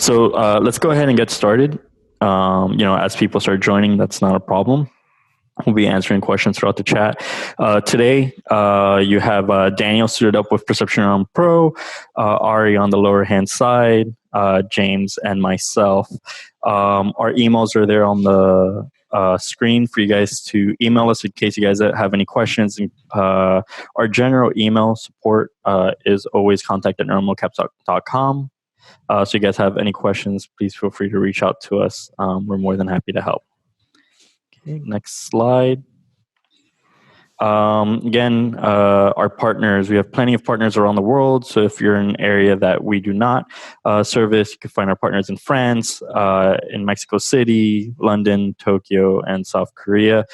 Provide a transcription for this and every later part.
So let's go ahead and get started. As people start joining, that's not a problem. We'll be answering questions throughout the chat. Today, you have Daniel suited up with Perception Neuron Pro, Ari on the lower hand side, James, and myself. Our emails are there on the screen for you guys to email us in case you guys have any questions. And, our general email support is always contact@neuromocaps.com. So you guys have any questions, please feel free to reach out to us. We're more than happy to help. Okay, next slide. Again, our partners, we have plenty of partners around the world. So if you're in an area that we do not service, you can find our partners in France, in Mexico City, London, Tokyo, and South Korea.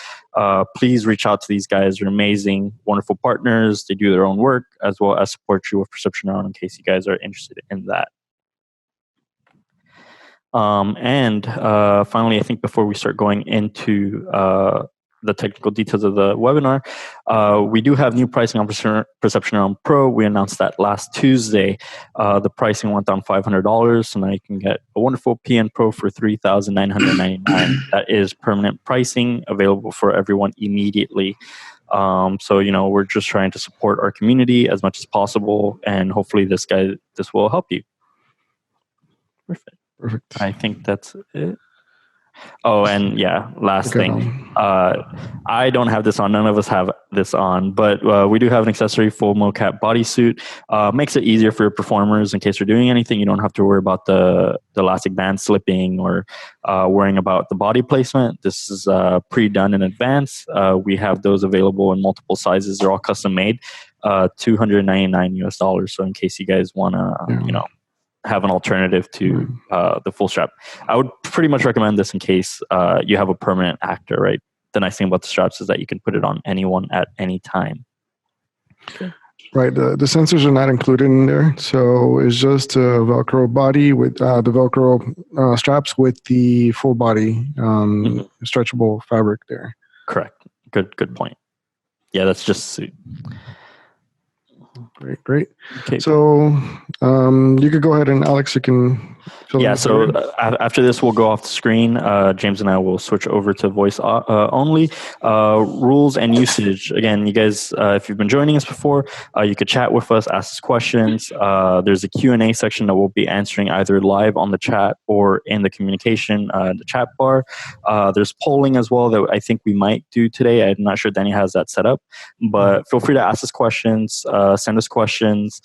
Please reach out to these guys. They're amazing, wonderful partners. They do their own work as well as support you with Perception Neuron in case you guys are interested in that. Finally, I think before we start going into the technical details of the webinar, we do have new pricing on Perception Neuron Pro. We announced that last Tuesday. The pricing went down $500, so now you can get a wonderful PN Pro for $3,999. That is permanent pricing, available for everyone immediately. So we're just trying to support our community as much as possible, and hopefully this will help you. Perfect. I think that's it. Oh, and yeah, last thing. I don't have this on. None of us have this on, but we do have an accessory full mocap bodysuit. Makes it easier for your performers in case you're doing anything. You don't have to worry about the elastic band slipping or worrying about the body placement. This is pre-done in advance. We have those available in multiple sizes. They're all custom made. $299 US. So in case you guys want to, have an alternative to the full strap. I would pretty much recommend this in case you have a permanent actor, right? The nice thing about the straps is that you can put it on anyone at any time. Okay. Right. The sensors are not included in there. So it's just a Velcro body with the Velcro straps with the full body stretchable fabric there. Correct. Good point. Yeah, that's just a suit. Great. Okay. So you could go ahead and Alex, you can. So after this, we'll go off the screen. James and I will switch over to voice only. Rules and usage. Again, you guys, if you've been joining us before, you could chat with us, ask us questions. There's a Q&A section that we'll be answering either live on the chat or in the communication, the chat bar. There's polling as well that I think we might do today. I'm not sure Danny has that set up, but feel free to ask us questions, send us questions,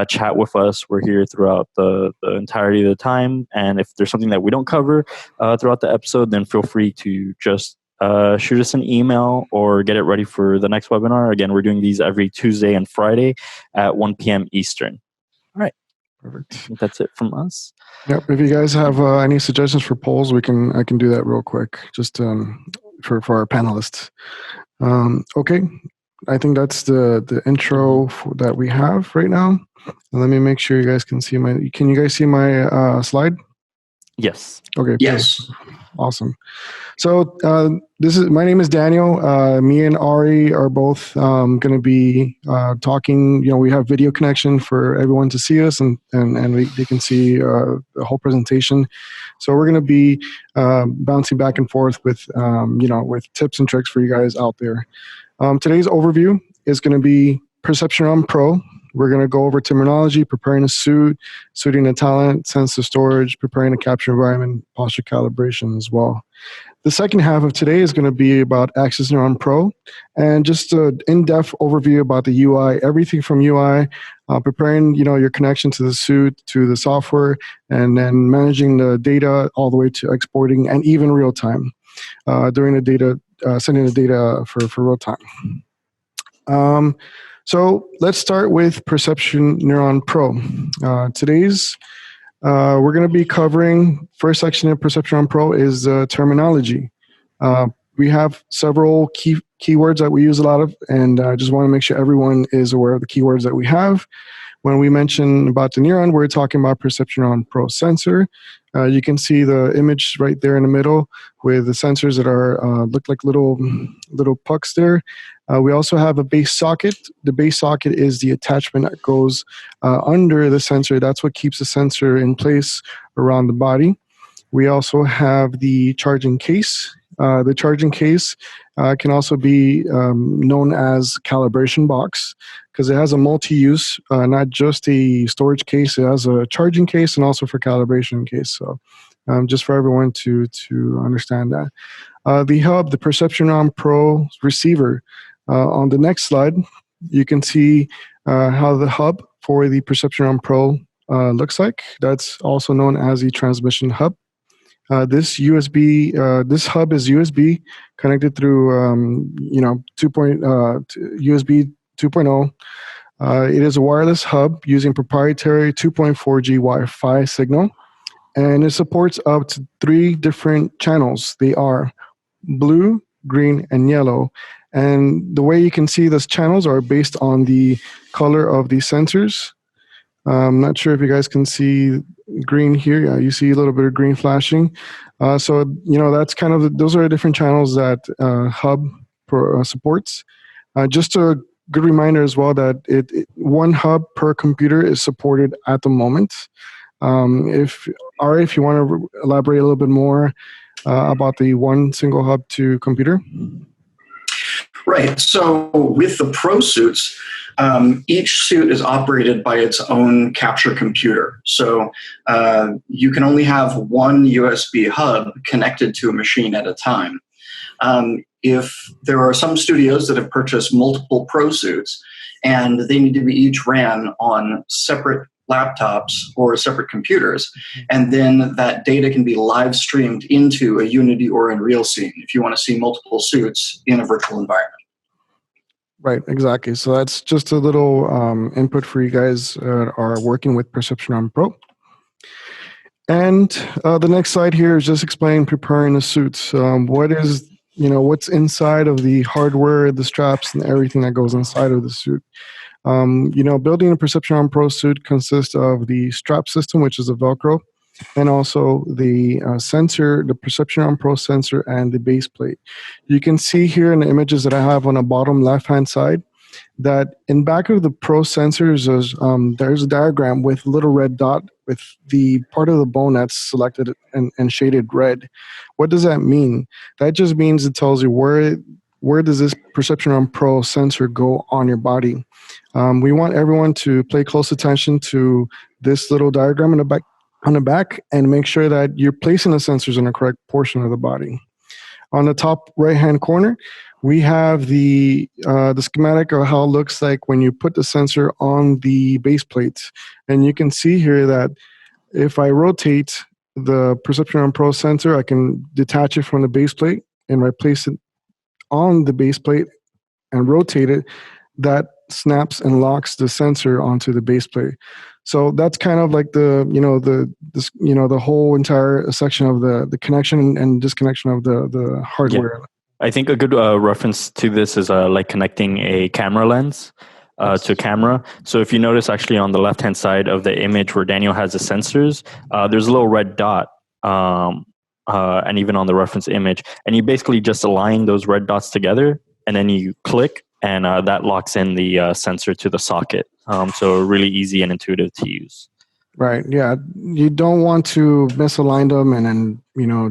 chat with us. We're here throughout the entirety of the time. And if there's something that we don't cover throughout the episode, then feel free to just shoot us an email or get it ready for the next webinar. Again, we're doing these every Tuesday and Friday at 1 p.m. Eastern. All right. Perfect. I think that's it from us. Yep. If you guys have any suggestions for polls, I can do that real quick, just for our panelists. Okay. I think that's the intro that we have right now. And let me make sure you guys can see can you guys see my slide? Yes. Okay. Yes. Perfect. Awesome. So my name is Daniel. Me and Ari are both going to be talking. We have video connection for everyone to see us, and they can see the whole presentation. So we're going to be bouncing back and forth with with tips and tricks for you guys out there. Today's overview is going to be Perception Neuron Pro. We're going to go over terminology, preparing a suit, suiting a talent, sensor storage, preparing a capture environment, posture calibration as well. The second half of today is going to be about Axis Neuron Pro and just an in-depth overview about the UI, everything from UI, preparing your connection to the suit, to the software, and then managing the data all the way to exporting and even real time during the data, sending the data for real time. So let's start with Perception Neuron Pro. Today's we're going to be covering, first section of Perception Neuron Pro is terminology. We have several keywords that we use a lot of, and I just want to make sure everyone is aware of the keywords that we have. When we mention about the neuron, we're talking about Perception Neuron Pro sensor. You can see the image right there in the middle with the sensors that are look like little pucks there. We also have a base socket. The base socket is the attachment that goes under the sensor. That's what keeps the sensor in place around the body. We also have the charging case. The charging case can also be known as calibration box because it has a multi-use, not just a storage case. It has a charging case and also for calibration case. So just for everyone to understand that. The hub, the Perception Neuron Pro receiver. On the next slide, you can see how the hub for the Perception Neuron Pro looks like. That's also known as the transmission hub. This hub is USB connected through USB 2.0. It is a wireless hub using proprietary 2.4G Wi-Fi signal, and it supports up to 3 different channels. They are blue, green, and yellow. And the way you can see those channels are based on the color of the sensors. I'm not sure if you guys can see green here. Yeah, you see a little bit of green flashing. So, that's kind of, those are the different channels that hub supports. Just a good reminder as well that one hub per computer is supported at the moment. If you want to elaborate a little bit more about the one single hub to computer. Right. So with the Pro suits, each suit is operated by its own capture computer. So you can only have one USB hub connected to a machine at a time. If there are some studios that have purchased multiple Pro suits and they need to be each ran on separate laptops or separate computers, and then that data can be live streamed into a Unity or Unreal scene if you want to see multiple suits in a virtual environment. Right, exactly. So that's just a little input for you guys are working with Perception Neuron Pro. And the next slide here is just explaining preparing the suits. What's inside of the hardware, the straps, and everything that goes inside of the suit. Building a Perception Neuron Pro suit consists of the strap system, which is a Velcro, and also the sensor, the Perception Neuron Pro sensor, and the base plate. You can see here in the images that I have on the bottom left-hand side that in back of the Pro sensors, there's a diagram with a little red dot with the part of the bone that's selected and shaded red. What does that mean? That just means it tells you where does this Perception Neuron Pro sensor go on your body. We want everyone to pay close attention to this little diagram on the back and make sure that you're placing the sensors in the correct portion of the body. On the top right-hand corner, we have the schematic of how it looks like when you put the sensor on the base plate. And you can see here that if I rotate the Perception Neuron Pro sensor, I can detach it from the base plate and replace it on the base plate and rotate it. That snaps and locks the sensor onto the base plate. So that's kind of like the whole entire section of the connection and disconnection of the hardware. Yeah. I think a good reference to this is like connecting a camera lens to a camera. So if you notice actually on the left-hand side of the image where Daniel has the sensors, there's a little red dot and even on the reference image. And you basically just align those red dots together and then you click and that locks in the sensor to the socket. So really easy and intuitive to use. Right. Yeah. You don't want to misalign them and then,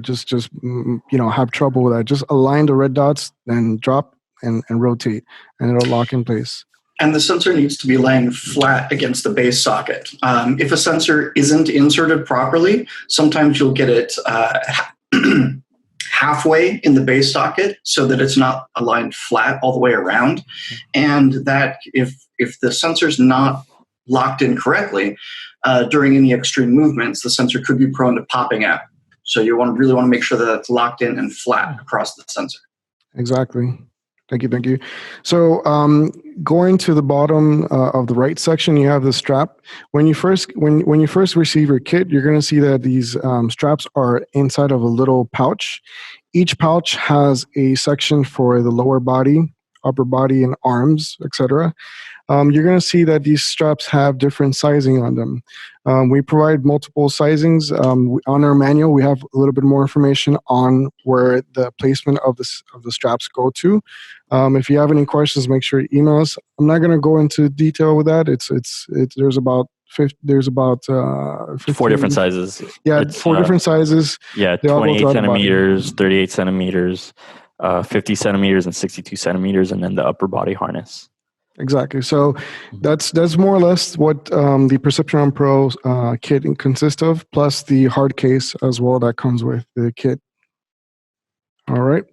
just have trouble with that. Just align the red dots, then drop and rotate, and it'll lock in place. And the sensor needs to be laying flat against the base socket. If a sensor isn't inserted properly, sometimes you'll get it halfway in the base socket so that it's not aligned flat all the way around. And that if the sensor's not locked in correctly, during any extreme movements, the sensor could be prone to popping out. So you really want to make sure that it's locked in and flat across the sensor. Exactly. Thank you. So going to the bottom of the right section, you have the strap. When you first receive your kit, you're going to see that these straps are inside of a little pouch. Each pouch has a section for the lower body upper body and arms, etc. You're going to see that these straps have different sizing on them. We provide multiple sizings. On our manual, we have a little bit more information on where the placement of the straps go to. If you have any questions, make sure you email us. I'm not going to go into detail with that. There's about 4 different sizes. Yeah, it's, 4 different sizes. Yeah, 28 centimeters, 38 centimeters, 50 centimeters, and 62 centimeters, and then the upper body harness. Exactly. So that's more or less what the Perception Neuron Pro kit consists of, plus the hard case as well that comes with the kit. All right.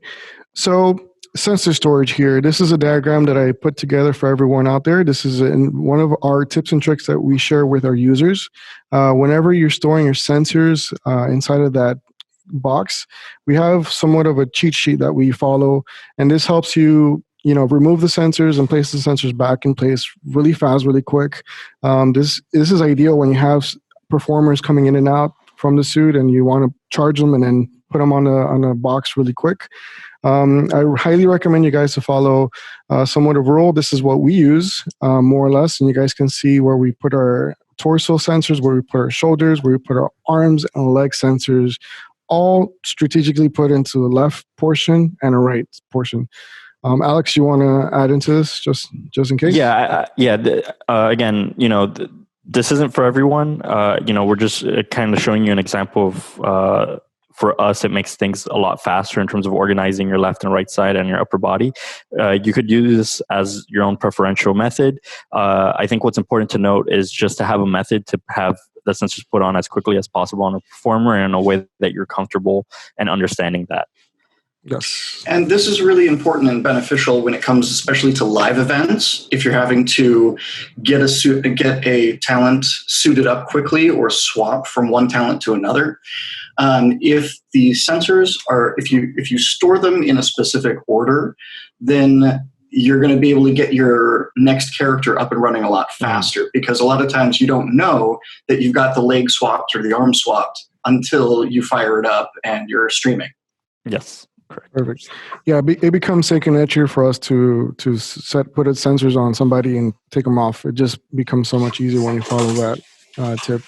So sensor storage here. This is a diagram that I put together for everyone out there. This is one of our tips and tricks that we share with our users. Whenever you're storing your sensors inside of that box, we have somewhat of a cheat sheet that we follow, and this helps you remove the sensors and place the sensors back in place really fast, really quick. This is ideal when you have performers coming in and out from the suit and you want to charge them and then put them on a box really quick. I highly recommend you guys to follow somewhat of a rule. This is what we use, more or less, and you guys can see where we put our torso sensors, where we put our shoulders, where we put our arms and leg sensors, all strategically put into the left portion and a right portion. Alex, you want to add into this just in case? Yeah. Again, this isn't for everyone. We're just kind of showing you an example of, for us, it makes things a lot faster in terms of organizing your left and right side and your upper body. You could use this as your own preferential method. I think what's important to note is just to have a method to have the sensors put on as quickly as possible on a performer in a way that you're comfortable and understanding that. Yes. And this is really important and beneficial when it comes especially to live events. If you're having to get a talent suited up quickly or swap from one talent to another, if the sensors if you store them in a specific order, then you're going to be able to get your next character up and running a lot faster, because a lot of times you don't know that you've got the leg swapped or the arm swapped until you fire it up and you're streaming. Yes. Correct. Perfect. Yeah, it becomes second nature for us to put sensors on somebody and take them off. It just becomes so much easier when you follow that tip.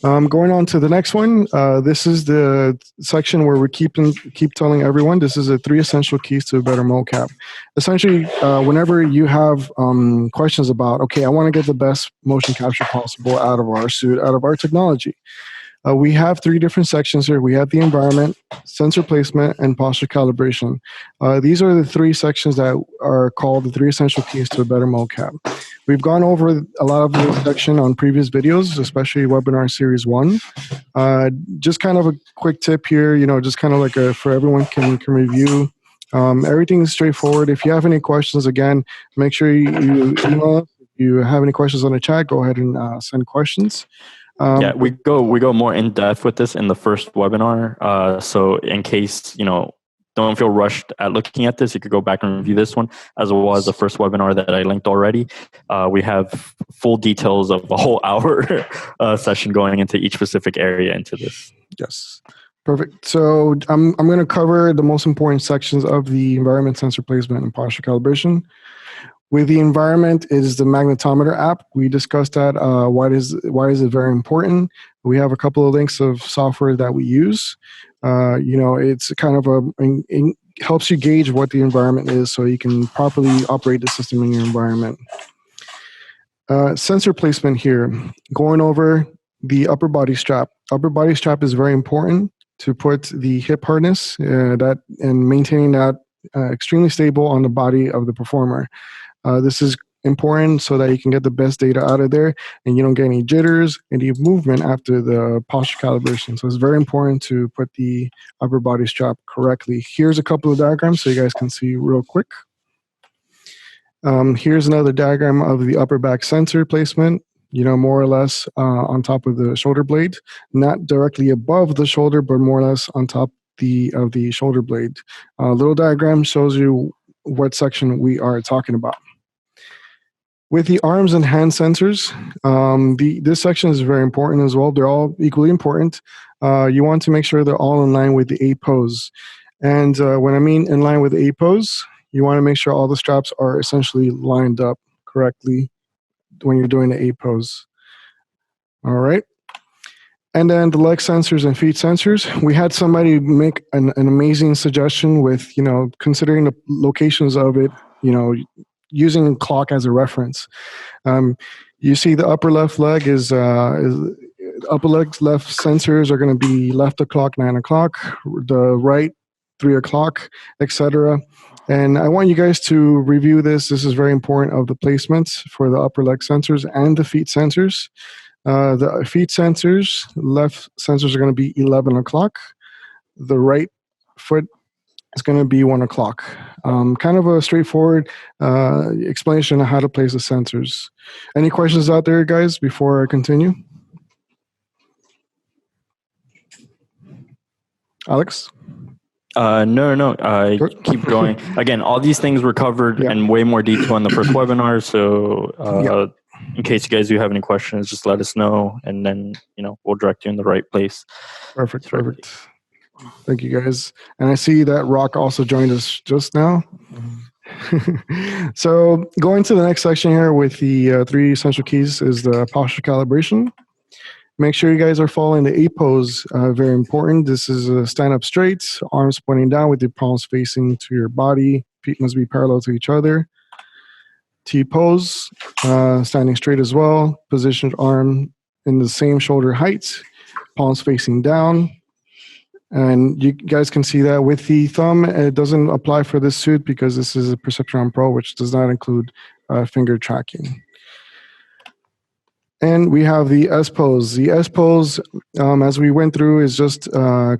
Going on to the next one. This is the section where we keep telling everyone this is the 3 essential keys to a better mocap. Essentially, whenever you have questions about, okay, I want to get the best motion capture possible out of our suit, out of our technology. We have 3 different sections here. We have the environment, sensor placement, and posture calibration. These are the 3 sections that are called the 3 essential keys to a better mocap. We've gone over a lot of this section on previous videos, especially webinar series 1. Just kind of a quick tip here, just kind of like for everyone can review. Everything is straightforward. If you have any questions, again, make sure you email us. If you have any questions on the chat, go ahead and send questions. We go more in depth with this in the first webinar. So in case, don't feel rushed at looking at this, you could go back and review this one as well as the first webinar that I linked already. We have full details of a whole hour session going into each specific area into this. Yes. Perfect. So I'm going to cover the most important sections of the environment, sensor placement, and posture calibration. With the environment is the magnetometer app. We discussed that. Why is it very important? We have a couple of links of software that we use. It's kind of it helps you gauge what the environment is so you can properly operate the system in your environment. Sensor placement here. Going over the upper body strap. Upper body strap is very important to put the hip harness and maintaining that extremely stable on the body of the performer. This is important so that you can get the best data out of there and you don't get any jitters, any movement after the posture calibration. So it's very important to put the upper body strap correctly. Here's a couple of diagrams so you guys can see real quick. Here's another diagram of the upper back sensor placement, more or less on top of the shoulder blade, not directly above the shoulder, but more or less on top of the shoulder blade. Little diagram shows you what section we are talking about. With the arms and hand sensors, this section is very important as well. They're all equally important. You want to make sure they're all in line with the A pose. And when I mean in line with the A pose, you want to make sure all the straps are essentially lined up correctly when you're doing the A pose. All right. And then the leg sensors and feet sensors. We had somebody make an amazing suggestion with, considering the locations of it, using clock as a reference. You see the upper left leg is upper leg left sensors are going to be left o'clock, 9 o'clock, the right 3 o'clock, etc. And I want you guys to review this. This is very important of the placements for the upper leg sensors and the feet sensors. The feet sensors, left sensors are going to be 11 o'clock. The right foot is going to be 1 o'clock. Kind of a straightforward explanation of how to place the sensors. Any questions out there, guys, before I continue? Alex? No. Keep going. Again, all these things were covered in way more detail in the first webinar. So in case you guys do have any questions, just let us know, and then we'll direct you in the right place. Perfect. Thank you, guys. And I see that Rock also joined us just now. So going to the next section here with the 3 essential keys is the posture calibration. Make sure you guys are following the A pose. Very important. This is a stand up straight, arms pointing down with your palms facing to your body. Feet must be parallel to each other. T pose, standing straight as well. Positioned arm in the same shoulder height, palms facing down. And you guys can see that with the thumb. It doesn't apply for this suit because this is a Perception Neuron Pro, which does not include finger tracking. And we have the S pose. The S pose, as we went through, is just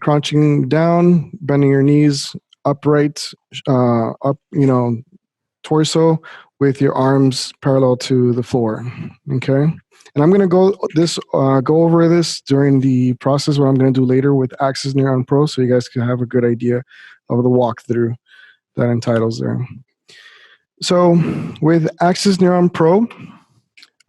crouching down, bending your knees upright, up, torso, with your arms parallel to the floor. Okay, and I'm going to go over this during the process. What I'm going to do later with Axis Neuron Pro, so you guys can have a good idea of the walkthrough that entitles there. So with Axis Neuron Pro,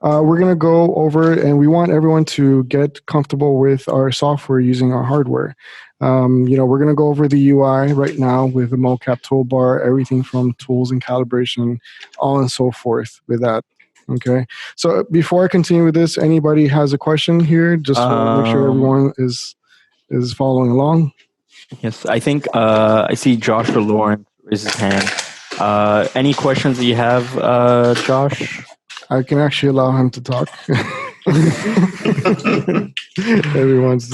we're going to go over, and we want everyone to get comfortable with our software using our hardware. We're going to go over the UI right now with the Mocap toolbar, everything from tools and calibration, all and so forth with that. Okay. So before I continue with this, anybody has a question here? Just want to make sure everyone is following along. Yes, I think I see Josh or Lauren raise his hand. Any questions that you have, Josh? I can actually allow him to talk. Everyone's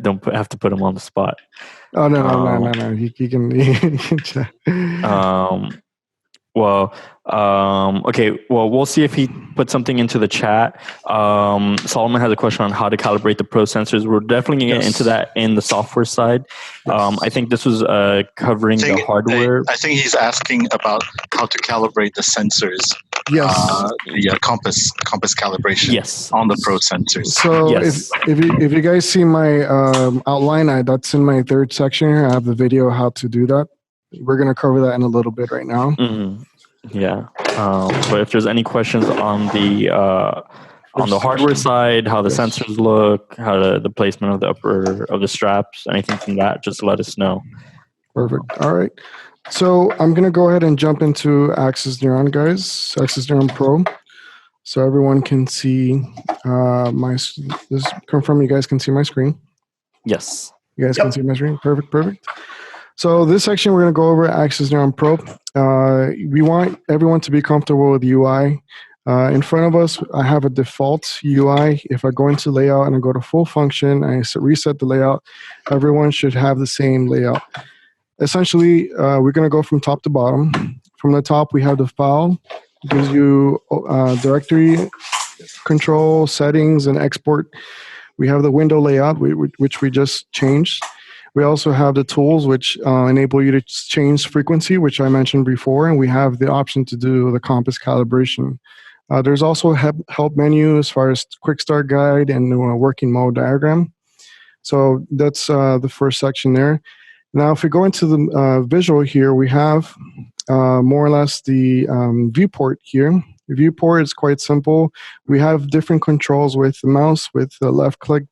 don't have to put him on the spot. Oh no. He can chat. Okay. Well, we'll see if he put something into the chat. Solomon has a question on how to calibrate the Pro sensors. We're definitely going to get into that in the software side. Yes. I think this was covering the hardware. I think he's asking about how to calibrate the sensors. Yes. The compass calibration on the Pro sensors. So if you guys see my outline, that's in my third section here. I have the video how to do that. We're going to cover that in a little bit right now. Mm-hmm. Yeah. But if there's any questions on the hardware side, how the sensors look, how the placement of the upper of the straps, anything from that, just let us know. Perfect. All right. So I'm going to go ahead and jump into Axis Neuron, guys. Axis Neuron Pro. So everyone can see just confirm you guys can see my screen. Yes. You guys can see my screen. Perfect. So this section, we're going to go over Axis Neuron Pro. We want everyone to be comfortable with UI. In front of us, I have a default UI. If I go into layout and I go to full function, I reset the layout, everyone should have the same layout. Essentially, we're going to go from top to bottom. From the top, we have the file. It gives you directory control, settings, and export. We have the window layout, which we just changed. We also have the tools, which enable you to change frequency, which I mentioned before, and we have the option to do the compass calibration. There's also a help menu as far as quick start guide and working mode diagram. So that's the first section there. Now, if we go into the visual here, we have more or less the viewport here. The viewport is quite simple. We have different controls with the mouse, with the left click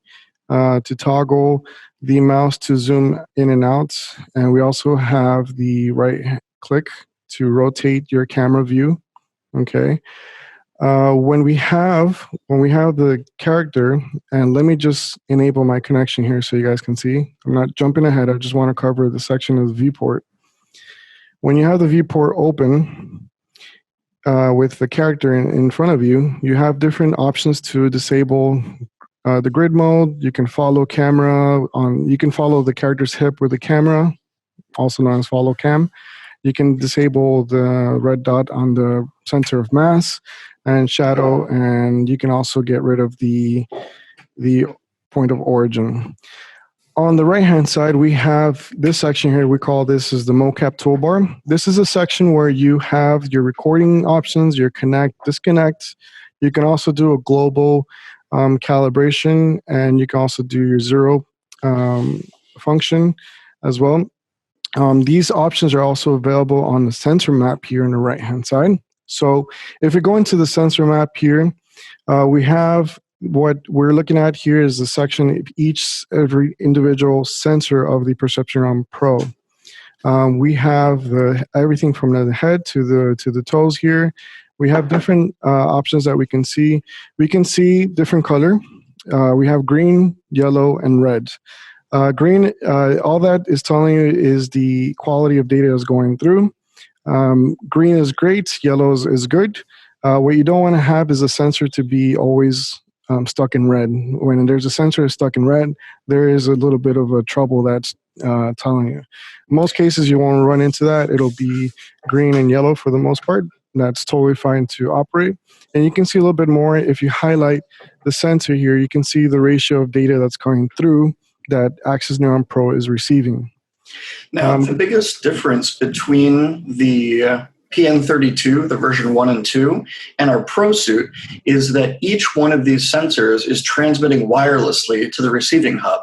to toggle the mouse to zoom in and out, and we also have the right click to rotate your camera view. Okay. When we have the character, and let me just enable my connection here so you guys can see. I'm not jumping ahead. I just want to cover the section of the viewport. When you have the viewport open with the character in front of you, you have different options to disable the grid mode. You can follow camera on. You can follow the character's hip with the camera, also known as follow cam. You can disable the red dot on the center of mass and shadow, and you can also get rid of the point of origin. On the right-hand side, we have this section here. We call this is the Mocap toolbar. This is a section where you have your recording options, your connect, disconnect. You can also do a global calibration, and you can also do your zero function as well. These options are also available on the sensor map here on the right-hand side. So if we go into the sensor map here, we have what we're looking at here is the section of every individual sensor of the Perception Neuron Pro. We have everything from the head to the toes here. We have different options that we can see. We can see different color. We have green, yellow, and red. Green, all that is telling you is the quality of data is going through. Green is great, yellow is good. What you don't want to have is a sensor to be always stuck in red. When there's a sensor stuck in red, there is a little bit of a trouble that's telling you. In most cases, you won't run into that. It'll be green and yellow for the most part. That's totally fine to operate. And you can see a little bit more. If you highlight the sensor here, you can see the ratio of data that's coming through that Axis Neuron Pro is receiving. Now, the biggest difference between the PN32, the version 1 and 2, and our Pro suit is that each one of these sensors is transmitting wirelessly to the receiving hub.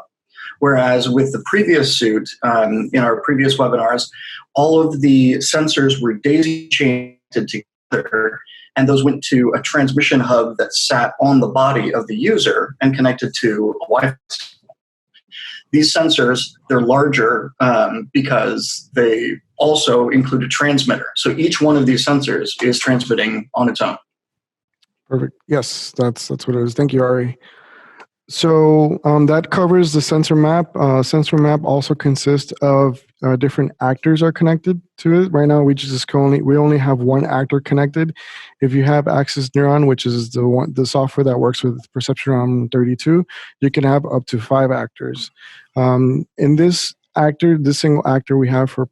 Whereas with the previous suit, in our previous webinars, all of the sensors were daisy-chained together, and those went to a transmission hub that sat on the body of the user and connected to a Wi-Fi. These sensors, they're larger because they also include a transmitter. So each one of these sensors is transmitting on its own. Perfect. Yes, that's what it is. Thank you, Ari. So that covers the sensor map. Sensor map also consists of different actors are connected to it. Right now, we only have one actor connected. If you have Axis Neuron, which is the software that works with Perception Neuron 32, you can have up to 5 actors. In this single actor we have for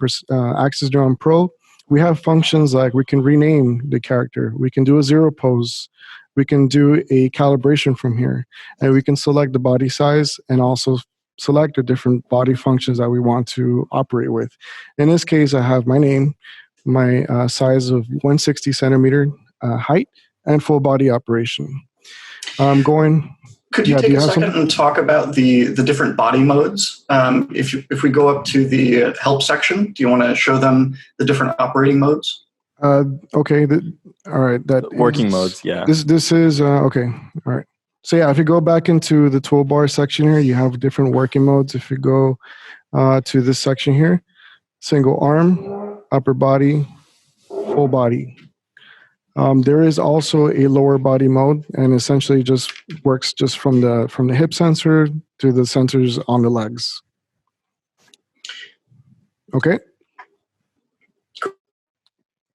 Axis Neuron Pro, we have functions like we can rename the character, we can do a zero pose, we can do a calibration from here, and we can select the body size and also select the different body functions that we want to operate with. In this case, I have my name, my size of 160 centimeter height, and full body operation. Could you take a second and talk about the different body modes? If we go up to the help section, do you want to show them the different operating modes? Okay. All right. That working modes. Yeah. This is okay. All right. So yeah, if you go back into the toolbar section here, you have different working modes. If you go to this section here, single arm, upper body, full body. There is also a lower body mode, and essentially just works just from the hip sensor to the sensors on the legs. Okay.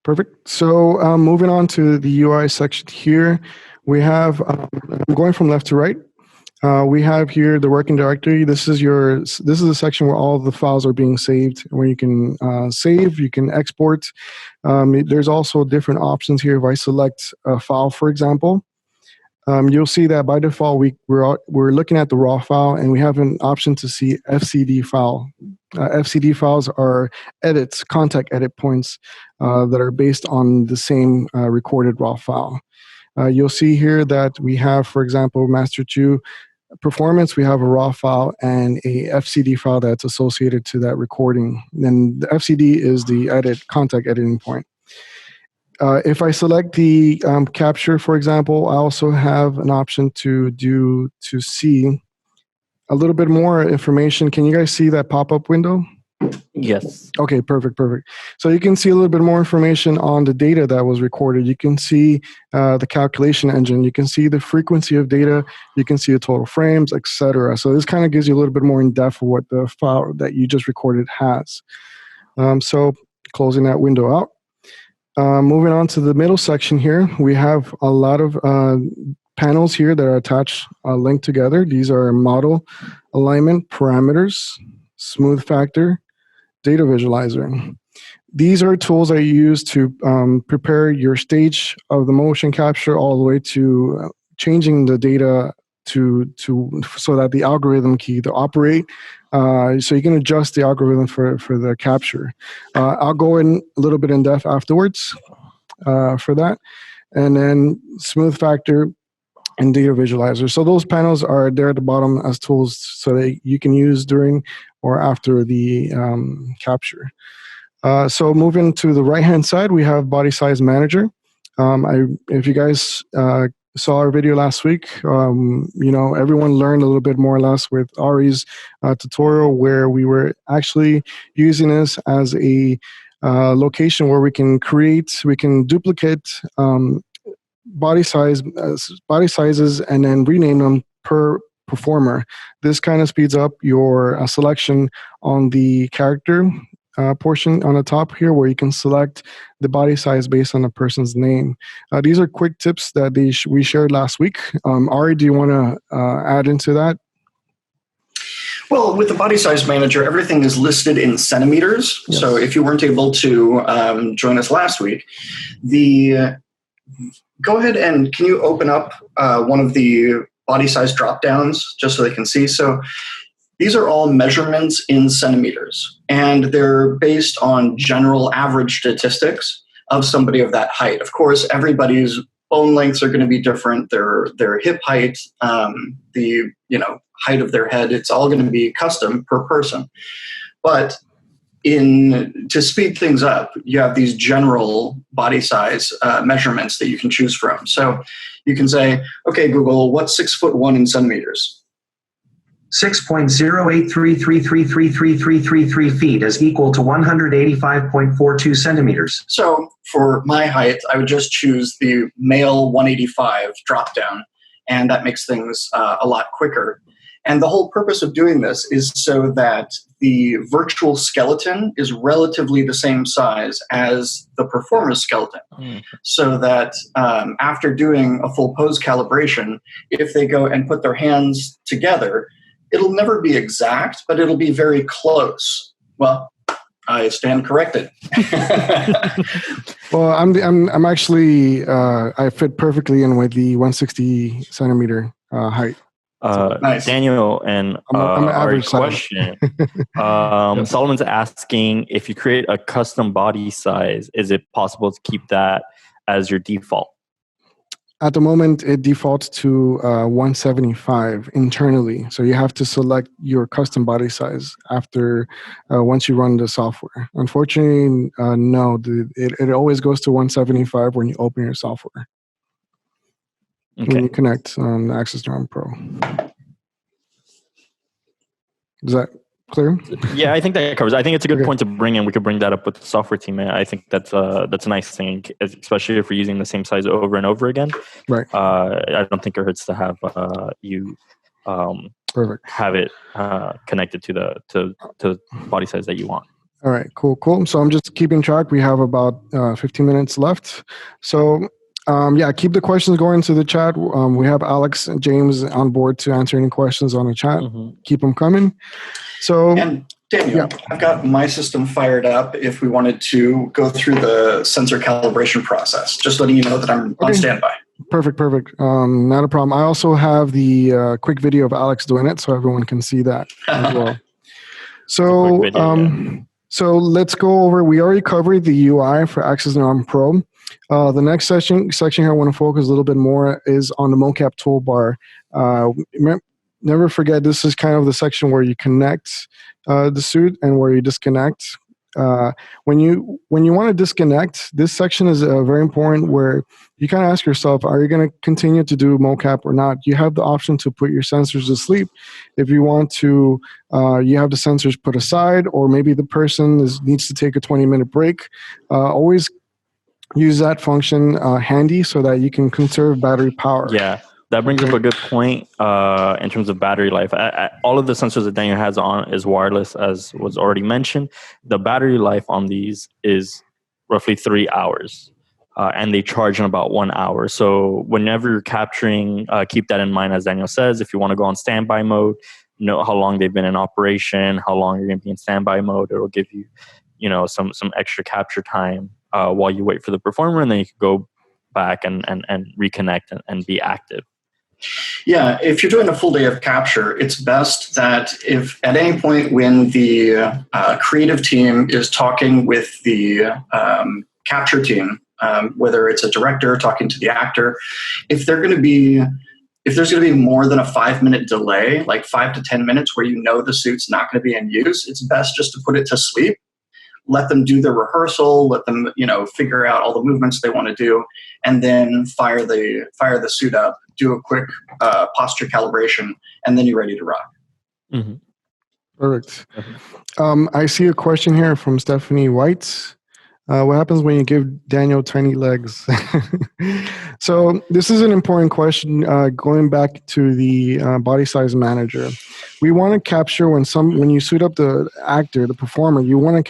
Perfect. So moving on to the UI section here, we have, I'm going from left to right. We have here the working directory. This is a section where all the files are being saved, where you can save, you can export. There's also different options here. If I select a file, for example, you'll see that by default we're looking at the raw file, and we have an option to see FCD file. FCD files are contact edit points that are based on the same recorded raw file. You'll see here that we have, for example, Master 2 performance, we have a raw file and a FCD file that's associated to that recording. And the FCD is the contact editing point. If I select the capture, for example, I also have an option to see a little bit more information. Can you guys see that pop-up window? Yes. Okay, perfect. So you can see a little bit more information on the data that was recorded. You can see the calculation engine. You can see the frequency of data. You can see the total frames, etc. So this kind of gives you a little bit more in depth of what the file that you just recorded has. So closing that window out. Moving on to the middle section here, we have a lot of panels here that are attached, linked together. These are model, alignment, parameters, smooth factor, data visualizer. These are tools that you use to prepare your stage of the motion capture all the way to changing the data so that the algorithm can either operate. So you can adjust the algorithm for the capture. I'll go in a little bit in depth afterwards for that. And then smooth factor and data visualizer. So those panels are there at the bottom as tools so that you can use during or after the capture. So moving to the right-hand side, we have Body Size Manager. If you guys saw our video last week, everyone learned a little bit more or less with Ari's tutorial, where we were actually using this as a location where we can duplicate body sizes and then rename them per performer. This kind of speeds up your selection on the character portion on the top here, where you can select the body size based on the person's name. These are quick tips that we shared last week. Ari, do you want to add into that? Well, with the Body Size Manager, everything is listed in centimeters. Yes. So if you weren't able to join us last week, go ahead and can you open up one of the body size drop downs just so they can see? So these are all measurements in centimeters, and they're based on general average statistics of somebody of that height. Of course, everybody's bone lengths are going to be different. Their hip height, the height of their head, it's all going to be custom per person. But to speed things up, you have these general body size measurements that you can choose from. So you can say, okay, Google, what's 6'1" in centimeters? 6.083333333 feet is equal to 185.42 centimeters. So for my height, I would just choose the male 185 drop down, and that makes things a lot quicker. And the whole purpose of doing this is so that the virtual skeleton is relatively the same size as the performer's skeleton. So that after doing a full pose calibration, if they go and put their hands together, it'll never be exact, but it'll be very close. Well, I stand corrected. Well, I'm actually I fit perfectly in with the 160 centimeter height. Nice. Daniel and our question. Solomon's asking, if you create a custom body size, is it possible to keep that as your default? At the moment, it defaults to 175 internally. So you have to select your custom body size after once you run the software. Unfortunately, no. It always goes to 175 when you open your software. Okay. When you connect on Access Neuron Pro. Is that clear? Yeah, I think that covers. I think it's a good point to bring in. We could bring that up with the software team. I think that's a nice thing, especially if we're using the same size over and over again. Right. I don't think it hurts to have you have it connected to the body size that you want. All right, cool. So I'm just keeping track. We have about 15 minutes left. So keep the questions going to the chat. We have Alex and James on board to answer any questions on the chat. Mm-hmm. Keep them coming. So, and Daniel, I've got my system fired up if we wanted to go through the sensor calibration process. Just letting you know that I'm on standby. Perfect. Not a problem. I also have the quick video of Alex doing it, so everyone can see that as well. So, so let's go over. We already covered the UI for Access Neuron Pro. The next section here I want to focus a little bit more is on the Mocap toolbar. Never forget, this is kind of the section where you connect the suit and where you disconnect. when you want to disconnect, this section is very important, where you kind of ask yourself, are you going to continue to do mocap or not? You have the option to put your sensors to sleep. If you want to, you have the sensors put aside, or maybe the person needs to take a 20-minute break. Always use that function handy so that you can conserve battery power. Yeah. That brings up a good point in terms of battery life. All of the sensors that Daniel has on is wireless, as was already mentioned. The battery life on these is roughly 3 hours, and they charge in about 1 hour. So whenever you're capturing, keep that in mind, as Daniel says. If you want to go on standby mode, know how long they've been in operation, how long you're going to be in standby mode. It'll give you, some extra capture time while you wait for the performer, and then you can go back and reconnect and be active. Yeah, if you're doing a full day of capture, it's best that if at any point when the creative team is talking with the capture team, whether it's a director talking to the actor, if there's going to be more than a 5-minute delay, like 5 to 10 minutes where the suit's not going to be in use, it's best just to put it to sleep. Let them do the rehearsal, let them, figure out all the movements they want to do, and then fire the suit up, do a quick posture calibration, and then you're ready to rock. Mm-hmm. Perfect. I see a question here from Stephanie White. What happens when you give Daniel tiny legs? So this is an important question. Going back to the body size manager, we want to capture when you suit up the actor, the performer, you want to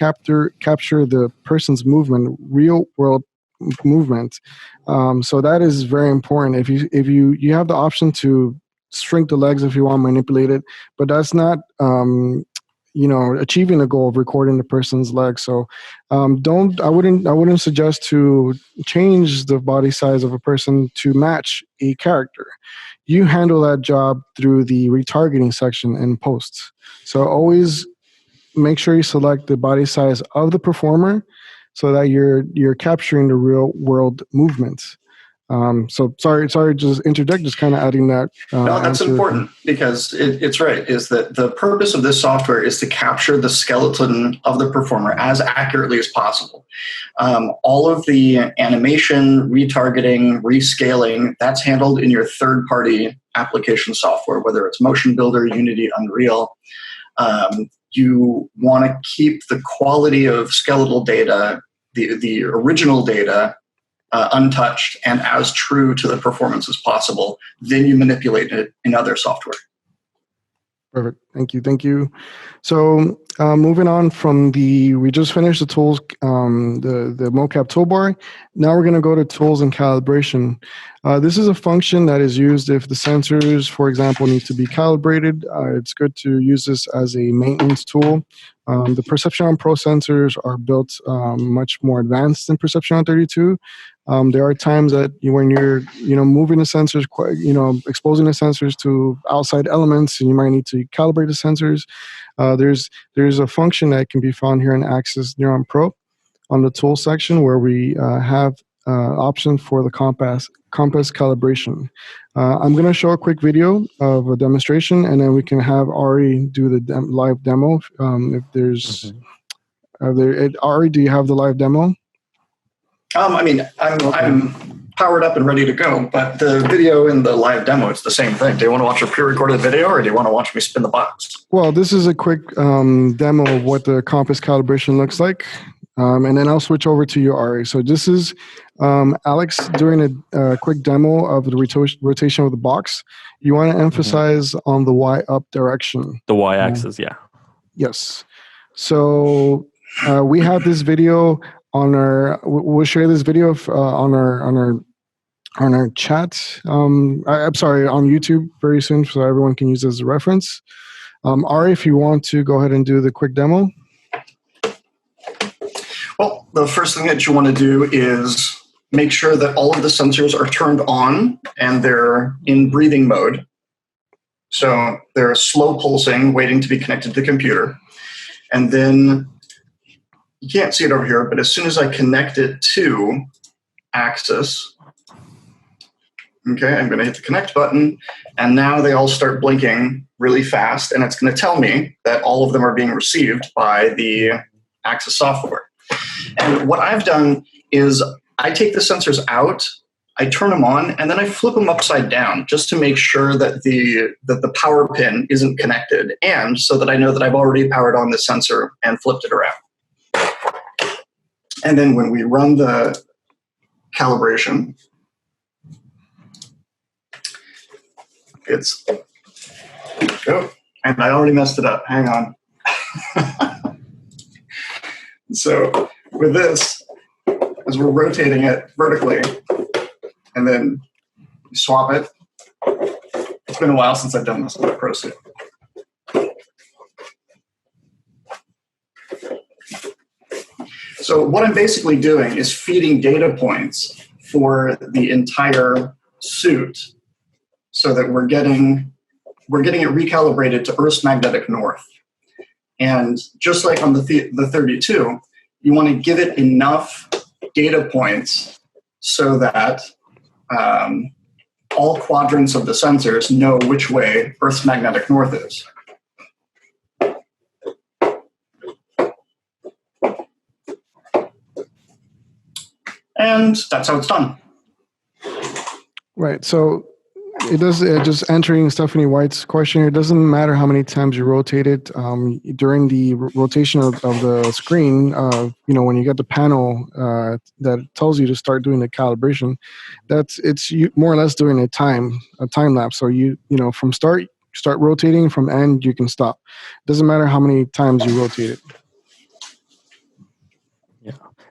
capture the person's movement, real world movement. So that is very important. If you have the option to shrink the legs if you want to manipulate it, but that's not achieving the goal of recording the person's legs. So I wouldn't suggest to change the body size of a person to match a character. You handle that job through the retargeting section in post. So always make sure you select the body size of the performer so that you're capturing the real world movements. So sorry, just interject, just kind of adding that. No, that's answer. important because it's right, is that the purpose of this software is to capture the skeleton of the performer as accurately as possible. All of the animation, retargeting, rescaling, that's handled in your third-party application software, whether it's Motion Builder, Unity, Unreal. You want to keep the quality of skeletal data, the original data, untouched and as true to the performance as possible. Then you manipulate it in other software. Perfect. Thank you. So moving on from we just finished the tools, the mocap toolbar. Now we're going to go to tools and calibration. This is a function that is used if the sensors, for example, need to be calibrated. It's good to use this as a maintenance tool. The Perception Neuron Pro sensors are built much more advanced than Perception Neuron 32. There are times that when you're moving the sensors, exposing the sensors to outside elements, and you might need to calibrate the sensors. There's a function that can be found here in Access Neuron Pro on the tool section where we have option for the compass calibration. I'm going to show a quick video of a demonstration, and then we can have Ari do the live demo. If there's, Ari, do you have the live demo? I'm powered up and ready to go, but the video and the live demo, it's the same thing. Do you want to watch a pre-recorded video, or do you want to watch me spin the box? Well, this is a quick demo of what the compass calibration looks like, and then I'll switch over to you, Ari. So this is Alex doing a quick demo of the rotation of the box. You want to emphasize on the Y-up direction. The Y-axis, yeah. Yes. So we have this video on we'll share this video on our chat. I'm sorry, on YouTube very soon, so everyone can use it as a reference. Ari, if you want to go ahead and do the quick demo. Well, the first thing that you want to do is make sure that all of the sensors are turned on and they're in breathing mode. So they're slow pulsing, waiting to be connected to the computer. And then you can't see it over here, but as soon as I connect it to Axis, okay, I'm going to hit the connect button, and now they all start blinking really fast, and it's going to tell me that all of them are being received by the Axis software. And what I've done is I take the sensors out, I turn them on, and then I flip them upside down just to make sure that the power pin isn't connected, and so that I know that I've already powered on the sensor and flipped it around. And then when we run the calibration, it's, oh, and I already messed it up. Hang on. So with this, as we're rotating it vertically, and then swap it. It's been a while since I've done this with a Pro suit. So what I'm basically doing is feeding data points for the entire suit so that we're getting it recalibrated to Earth's magnetic north. And just like on the 32, you want to give it enough data points so that all quadrants of the sensors know which way Earth's magnetic north is. And that's how it's done. Right. So it does. Just answering Stephanie White's question, it doesn't matter how many times you rotate it. During the rotation of the screen, when you get the panel that tells you to start doing the calibration, it's more or less doing a time lapse. So from start rotating, from end you can stop. Doesn't matter how many times you rotate it.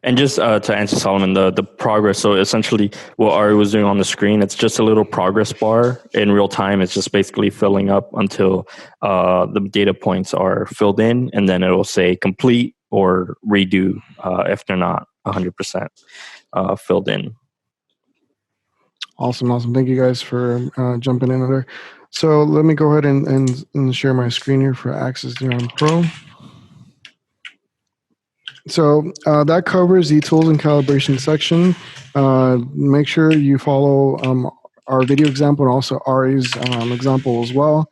And just to answer Solomon, the progress, so essentially what Ari was doing on the screen, it's just a little progress bar in real time. It's just basically filling up until the data points are filled in, and then it will say complete or redo if they're not 100% filled in. Awesome. Thank you guys for jumping in there. So let me go ahead and share my screen here for Axis Neuron Pro. So that covers the tools and calibration section. Make sure you follow our video example and also Ari's example as well.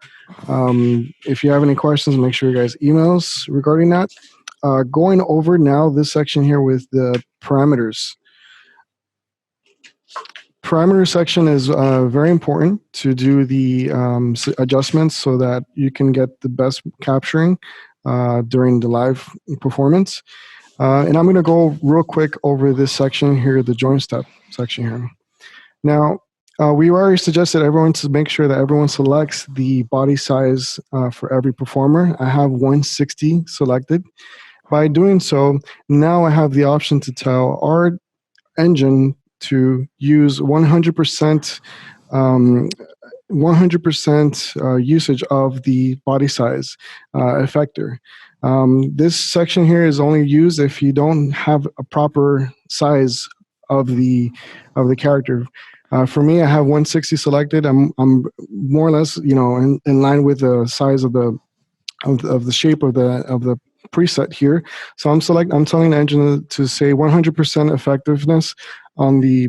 If you have any questions, make sure you guys email us regarding that. Going over now this section here with the parameters. Parameter section is very important to do the adjustments so that you can get the best capturing during the live performance. And I'm going to go real quick over this section here, the join step section here. Now, we already suggested everyone to make sure that everyone selects the body size for every performer. I have 160 selected. By doing so, now I have the option to tell our engine to use 100% usage of the body size effector. This section here is only used if you don't have a proper size of the character. For me, I have 160 selected. I'm more or less, in line with the size of the shape of the preset here. So I'm telling the engine to say 100% effectiveness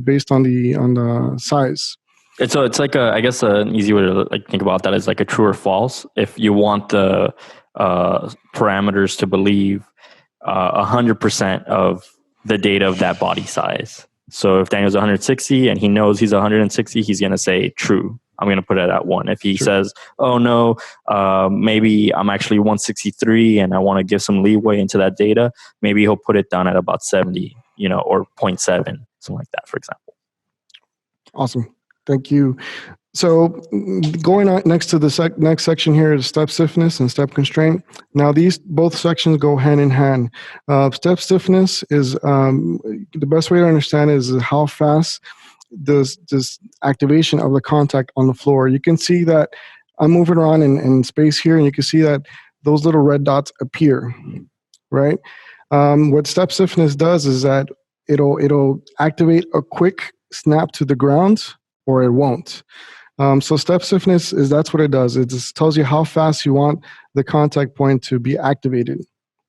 based on the size. It's like I guess an easy way to think about that is like a true or false. If you want the parameters to believe 100% of the data of that body size. So if Daniel's 160 and he knows he's 160, he's going to say true. I'm going to put it at 1. If he says, oh no, maybe I'm actually 163 and I want to give some leeway into that data, maybe he'll put it down at about 70, or 0.7, something like that, for example. Awesome. Thank you. So going on next to the next section here is step stiffness and step constraint. Now both sections go hand in hand. Step stiffness is the best way to understand is how fast this activation of the contact on the floor. You can see that I'm moving around in space here, and you can see that those little red dots appear, right? What step stiffness does is that it'll activate a quick snap to the ground, or it won't. So step stiffness that's what it does. It just tells you how fast you want the contact point to be activated.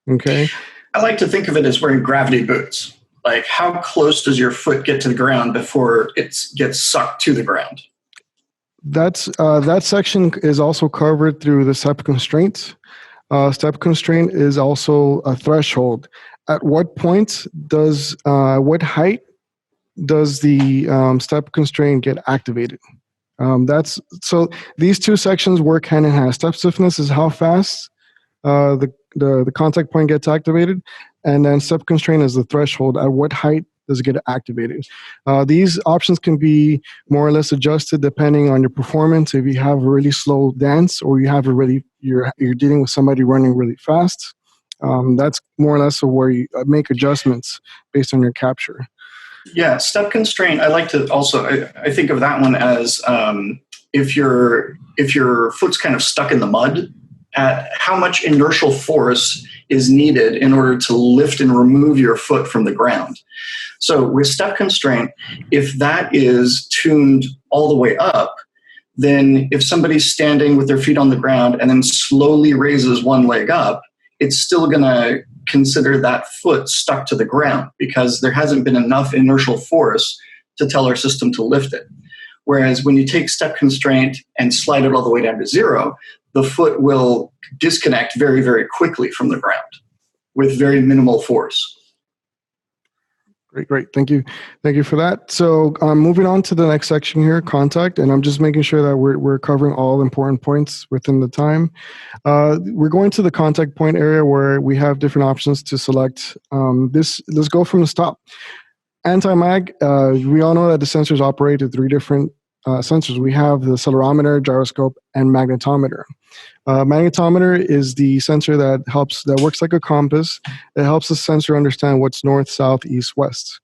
Okay. I like to think of it as wearing gravity boots. Like, how close does your foot get to the ground before it gets sucked to the ground? That section is also covered through the step constraints. Step constraint is also a threshold. At what point does, what height does the step constraint get activated? So these two sections work hand in hand. Step stiffness is how fast the contact point gets activated, and then step constraint is the threshold. At what height does it get activated? These options can be more or less adjusted depending on your performance. If you have a really slow dance, or you have a really you're dealing with somebody running really fast, that's more or less where you make adjustments based on your capture. Yeah, step constraint. I like to also. I think of that one as if your foot's kind of stuck in the mud, at how much inertial force is needed in order to lift and remove your foot from the ground. So with step constraint, if that is tuned all the way up, then if somebody's standing with their feet on the ground and then slowly raises one leg up, it's still going to consider that foot stuck to the ground because there hasn't been enough inertial force to tell our system to lift it. Whereas when you take step constraint and slide it all the way down to zero, the foot will disconnect very, very quickly from the ground with very minimal force. Great. Thank you for that. So moving on to the next section here, contact, and I'm just making sure that we're covering all the important points within the time. We're going to the contact point area where we have different options to select. Let's go from the top. Anti-mag, we all know that the sensors operate at 3 different sensors. We have the accelerometer, gyroscope, and magnetometer. Magnetometer is the sensor that works like a compass. It helps the sensor understand what's north, south, east, west.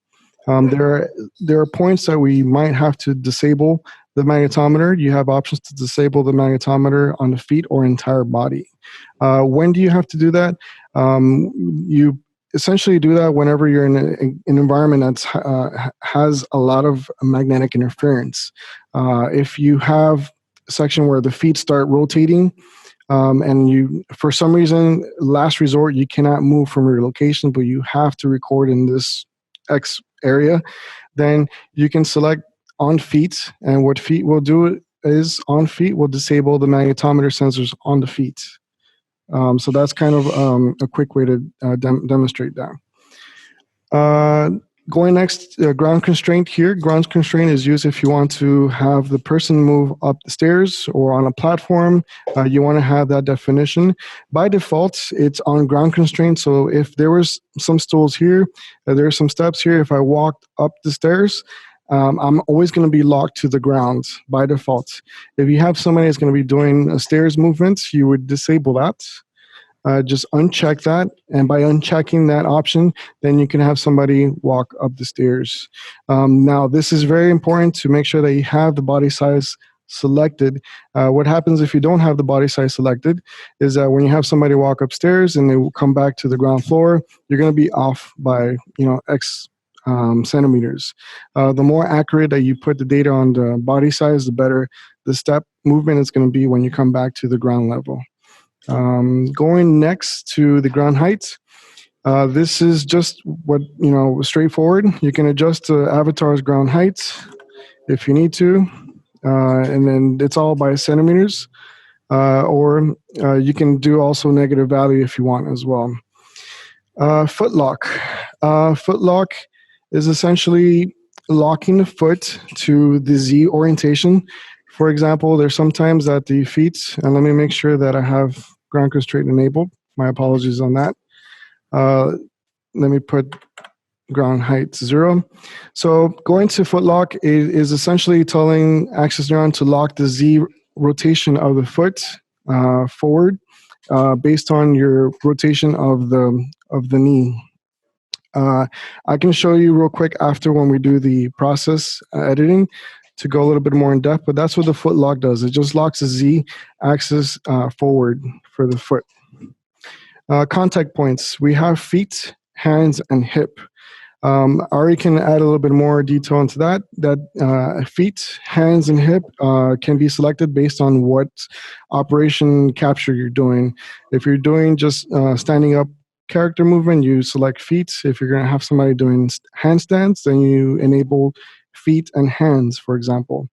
There are points that we might have to disable the magnetometer. You have options to disable the magnetometer on the feet or entire body. When do you have to do that? You essentially do that whenever you're in an environment that has a lot of magnetic interference. If you have a section where the feet start rotating, and you, for some reason, last resort, you cannot move from your location, but you have to record in this X area, then you can select on feet. And what feet will do is on feet will disable the magnetometer sensors on the feet. So that's kind of a quick way to demonstrate that. Going next, ground constraint here. Ground constraint is used if you want to have the person move up the stairs or on a platform. You want to have that definition. By default, it's on ground constraint. So if there was some stools here, there are some steps here. If I walked up the stairs, I'm always going to be locked to the ground by default. If you have somebody that's going to be doing a stairs movement, you would disable that. Just uncheck that, and by unchecking that option, then you can have somebody walk up the stairs. Now, this is very important to make sure that you have the body size selected. What happens if you don't have the body size selected is that when you have somebody walk upstairs and they will come back to the ground floor, you're going to be off by X centimeters. The more accurate that you put the data on the body size, the better the step movement is going to be when you come back to the ground level. Going next to the ground height. This is just what, straightforward. You can adjust the avatar's ground height if you need to, and then it's all by centimeters, or you can do also negative value if you want as well. Foot lock. Foot lock is essentially locking the foot to the Z orientation. For example, there's sometimes that the feet, and let me make sure that I have ground constraint enabled. My apologies on that. Let me put ground height 0. So going to foot lock is essentially telling access neuron to lock the Z rotation of the foot forward based on your rotation of the knee. I can show you real quick after when we do the process editing to go a little bit more in depth, but that's what the foot lock does. It just locks the Z axis forward for the foot. Contact points. We have feet, hands, and hip. Ari can add a little bit more detail into that. Feet, hands, and hip can be selected based on what operation capture you're doing. If you're doing just standing up character movement, you select feet. If you're going to have somebody doing handstands, then you enable feet and hands, for example.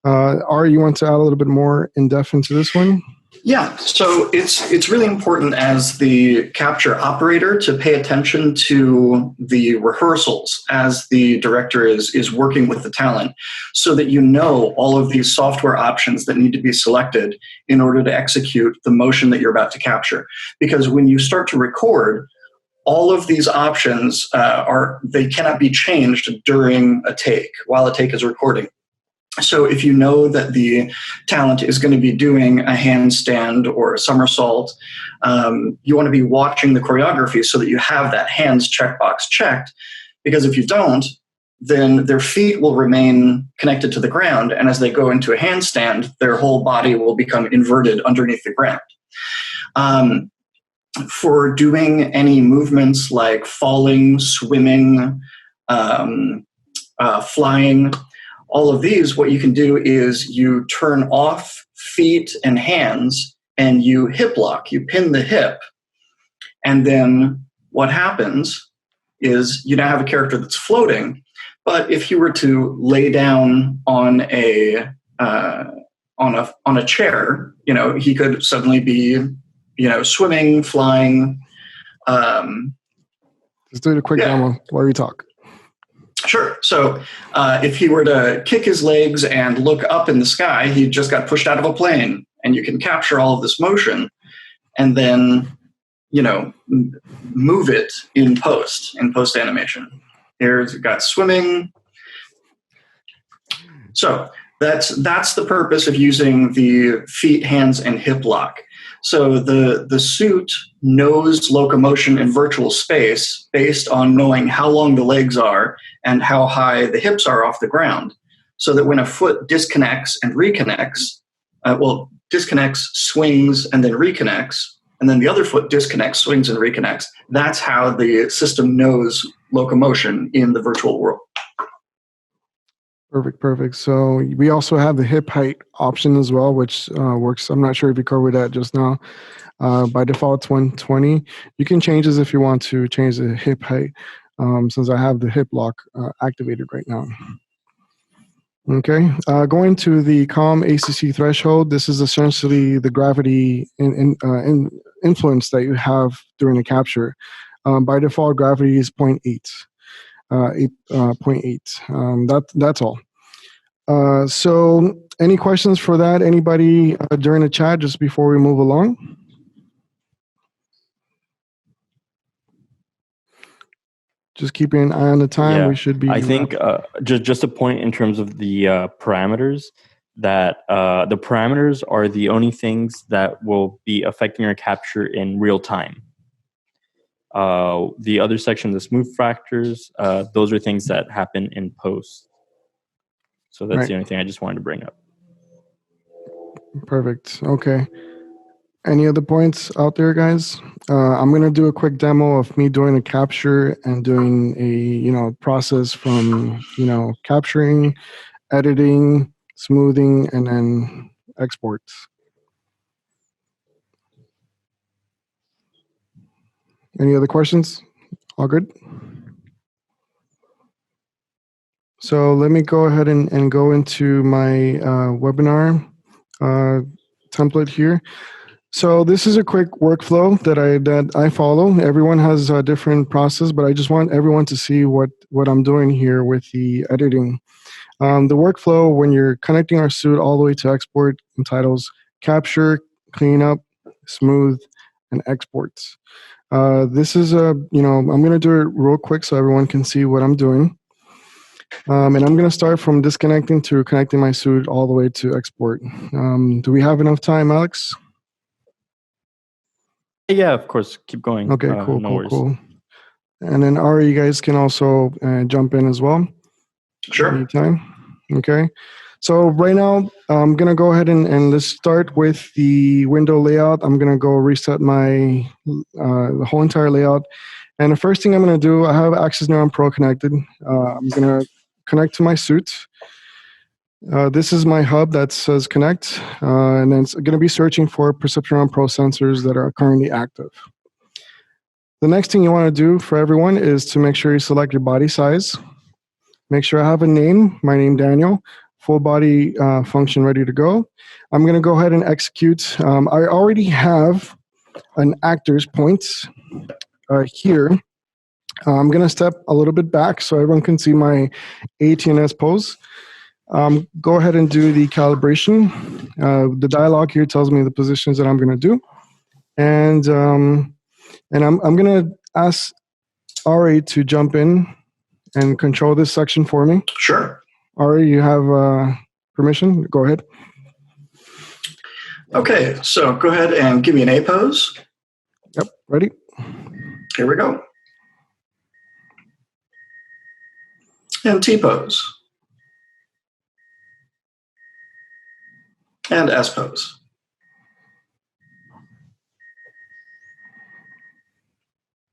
Ari, you want to add a little bit more in depth into this one? Yeah, so it's really important as the capture operator to pay attention to the rehearsals as the director is working with the talent, so that you know all of these software options that need to be selected in order to execute the motion that you're about to capture. Because when you start to record, all of these options they cannot be changed during a take, while a take is recording. So if you know that the talent is going to be doing a handstand or a somersault, you want to be watching the choreography so that you have that hands checkbox checked, because if you don't, then their feet will remain connected to the ground, and as they go into a handstand, their whole body will become inverted underneath the ground. For doing any movements like falling, swimming, flying, all of these, what you can do is you turn off feet and hands and you hip lock, you pin the hip. And then what happens is you now have a character that's floating, but if you were to lay down on a chair, he could suddenly be, swimming, flying. Let's do a quick demo while we talk. Sure. So if he were to kick his legs and look up in the sky, he just got pushed out of a plane. And you can capture all of this motion and then, move it in post animation. Here's got swimming. So that's the purpose of using the feet, hands, and hip lock. So the suit knows locomotion in virtual space based on knowing how long the legs are and how high the hips are off the ground, so that when a foot disconnects and reconnects, disconnects, swings, and then reconnects, and then the other foot disconnects, swings, and reconnects, that's how the system knows locomotion in the virtual world. Perfect. So we also have the hip height option as well, which works. I'm not sure if you covered that just now. By default, it's 120. You can change this if you want to change the hip height, since I have the hip lock activated right now. Okay, going to the COM ACC threshold, this is essentially the gravity influence that you have during the capture. By default, gravity is 0.8. 8.8. That's all. So any questions for that? Anybody during the chat just before we move along? Just keeping an eye on the time. Yeah, we should be. I think just a point in terms of the parameters, that the parameters are the only things that will be affecting your capture in real time. The other section, the smooth factors, those are things that happen in post. So that's the only thing I just wanted to bring up. Perfect. Okay. Any other points out there, guys? I'm going to do a quick demo of me doing a capture and doing a, process from, capturing, editing, smoothing, and then exports. Any other questions? All good? So let me go ahead and go into my webinar template here. So this is a quick workflow that I follow. Everyone has a different process, but I just want everyone to see what I'm doing here with the editing. The workflow, when you're connecting our suit all the way to export, entitles capture, cleanup, smooth, and exports. This is I'm going to do it real quick so everyone can see what I'm doing. And I'm going to start from disconnecting to connecting my suit all the way to export. Do we have enough time, Alex? Yeah, of course. Keep going. Okay, cool. And then Ari, you guys can also jump in as well. Sure. Anytime. Okay. So right now, I'm going to go ahead and let's start with the window layout. I'm going to go reset my the whole entire layout. And the first thing I'm going to do, I have Access Neuron Pro connected. I'm going to connect to my suit. This is my hub that says connect, and then it's going to be searching for Perception Neuron Pro sensors that are currently active. The next thing you want to do for everyone is to make sure you select your body size. Make sure I have a name, my name Daniel, full body function ready to go. I'm going to go ahead and execute. I already have an actor's points here. I'm going to step a little bit back so everyone can see my ATNS pose. Go ahead and do the calibration. The dialog here tells me the positions that I'm going to do. And I'm going to ask Ari to jump in and control this section for me. Sure. Ari, you have permission. Go ahead. Okay, so go ahead and give me an A pose. Yep, ready? Here we go. And T pose. And S pose.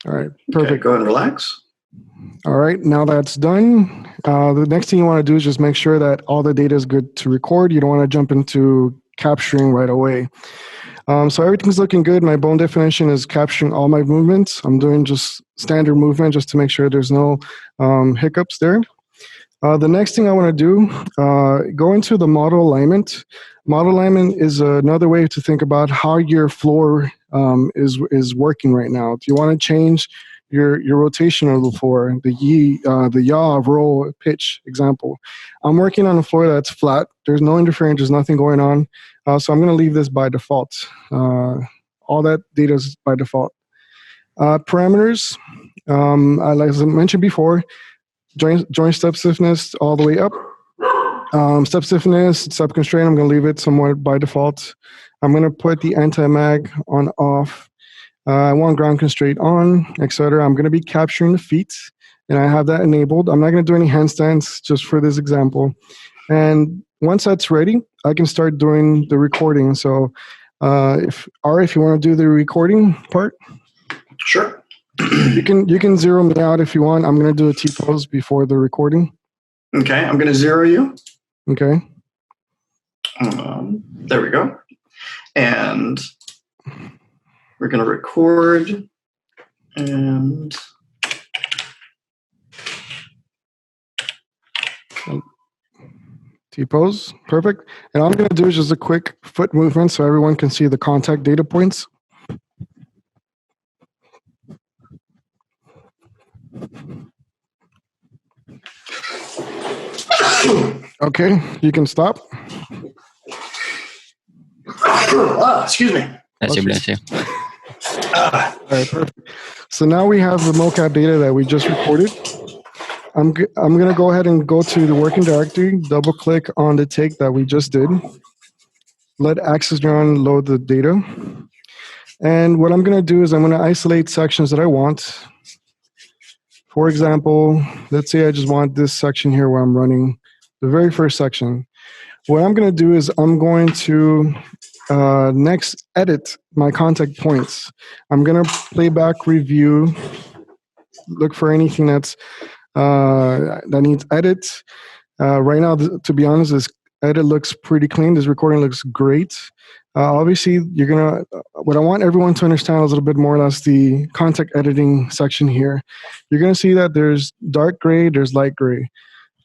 All right, perfect. Okay, go ahead and relax. All right, now that's done. The next thing you want to do is just make sure that all the data is good to record. You don't want to jump into capturing right away. So everything's looking good. My bone definition is capturing all my movements. I'm doing just standard movement just to make sure there's no hiccups there. The next thing I want to do, go into the model alignment. Model alignment is another way to think about how your floor is working right now. Do you want to change your rotation of the floor, the yaw, roll, pitch example? I'm working on a floor that's flat. There's no interference. There's nothing going on. So I'm going to leave this by default. All that data is by default. Parameters, as I mentioned before, joint step stiffness all the way up. Step stiffness, step constraint, I'm going to leave it somewhat by default. I'm going to put the anti-mag on off. I want ground constraint on, etc. I'm going to be capturing the feet, and I have that enabled. I'm not going to do any handstands just for this example. And once that's ready, I can start doing the recording. So if you want to do the recording part. Sure. You can zero me out if you want. I'm going to do a T-pose before the recording. Okay, I'm going to zero you. Okay. There we go. And we're going to record. And T-pose, perfect. And all I'm going to do is just a quick foot movement so everyone can see the contact data points. Okay, you can stop. Excuse me. Bless you. All right, perfect. So now we have the mocap data that we just recorded. I'm going to go ahead and go to the working directory, double click on the take that we just did. Let Access Neuron load the data. And what I'm going to do is I'm going to isolate sections that I want. For example, let's say I just want this section here where I'm running the very first section. What I'm going to do is I'm going to next edit my contact points. I'm going to play back review, look for anything that's that needs edit. Right now, to be honest, this edit looks pretty clean. This recording looks great. Obviously, what I want everyone to understand is a little bit more or less the contact editing section here. You're going to see that there's dark gray, there's light gray.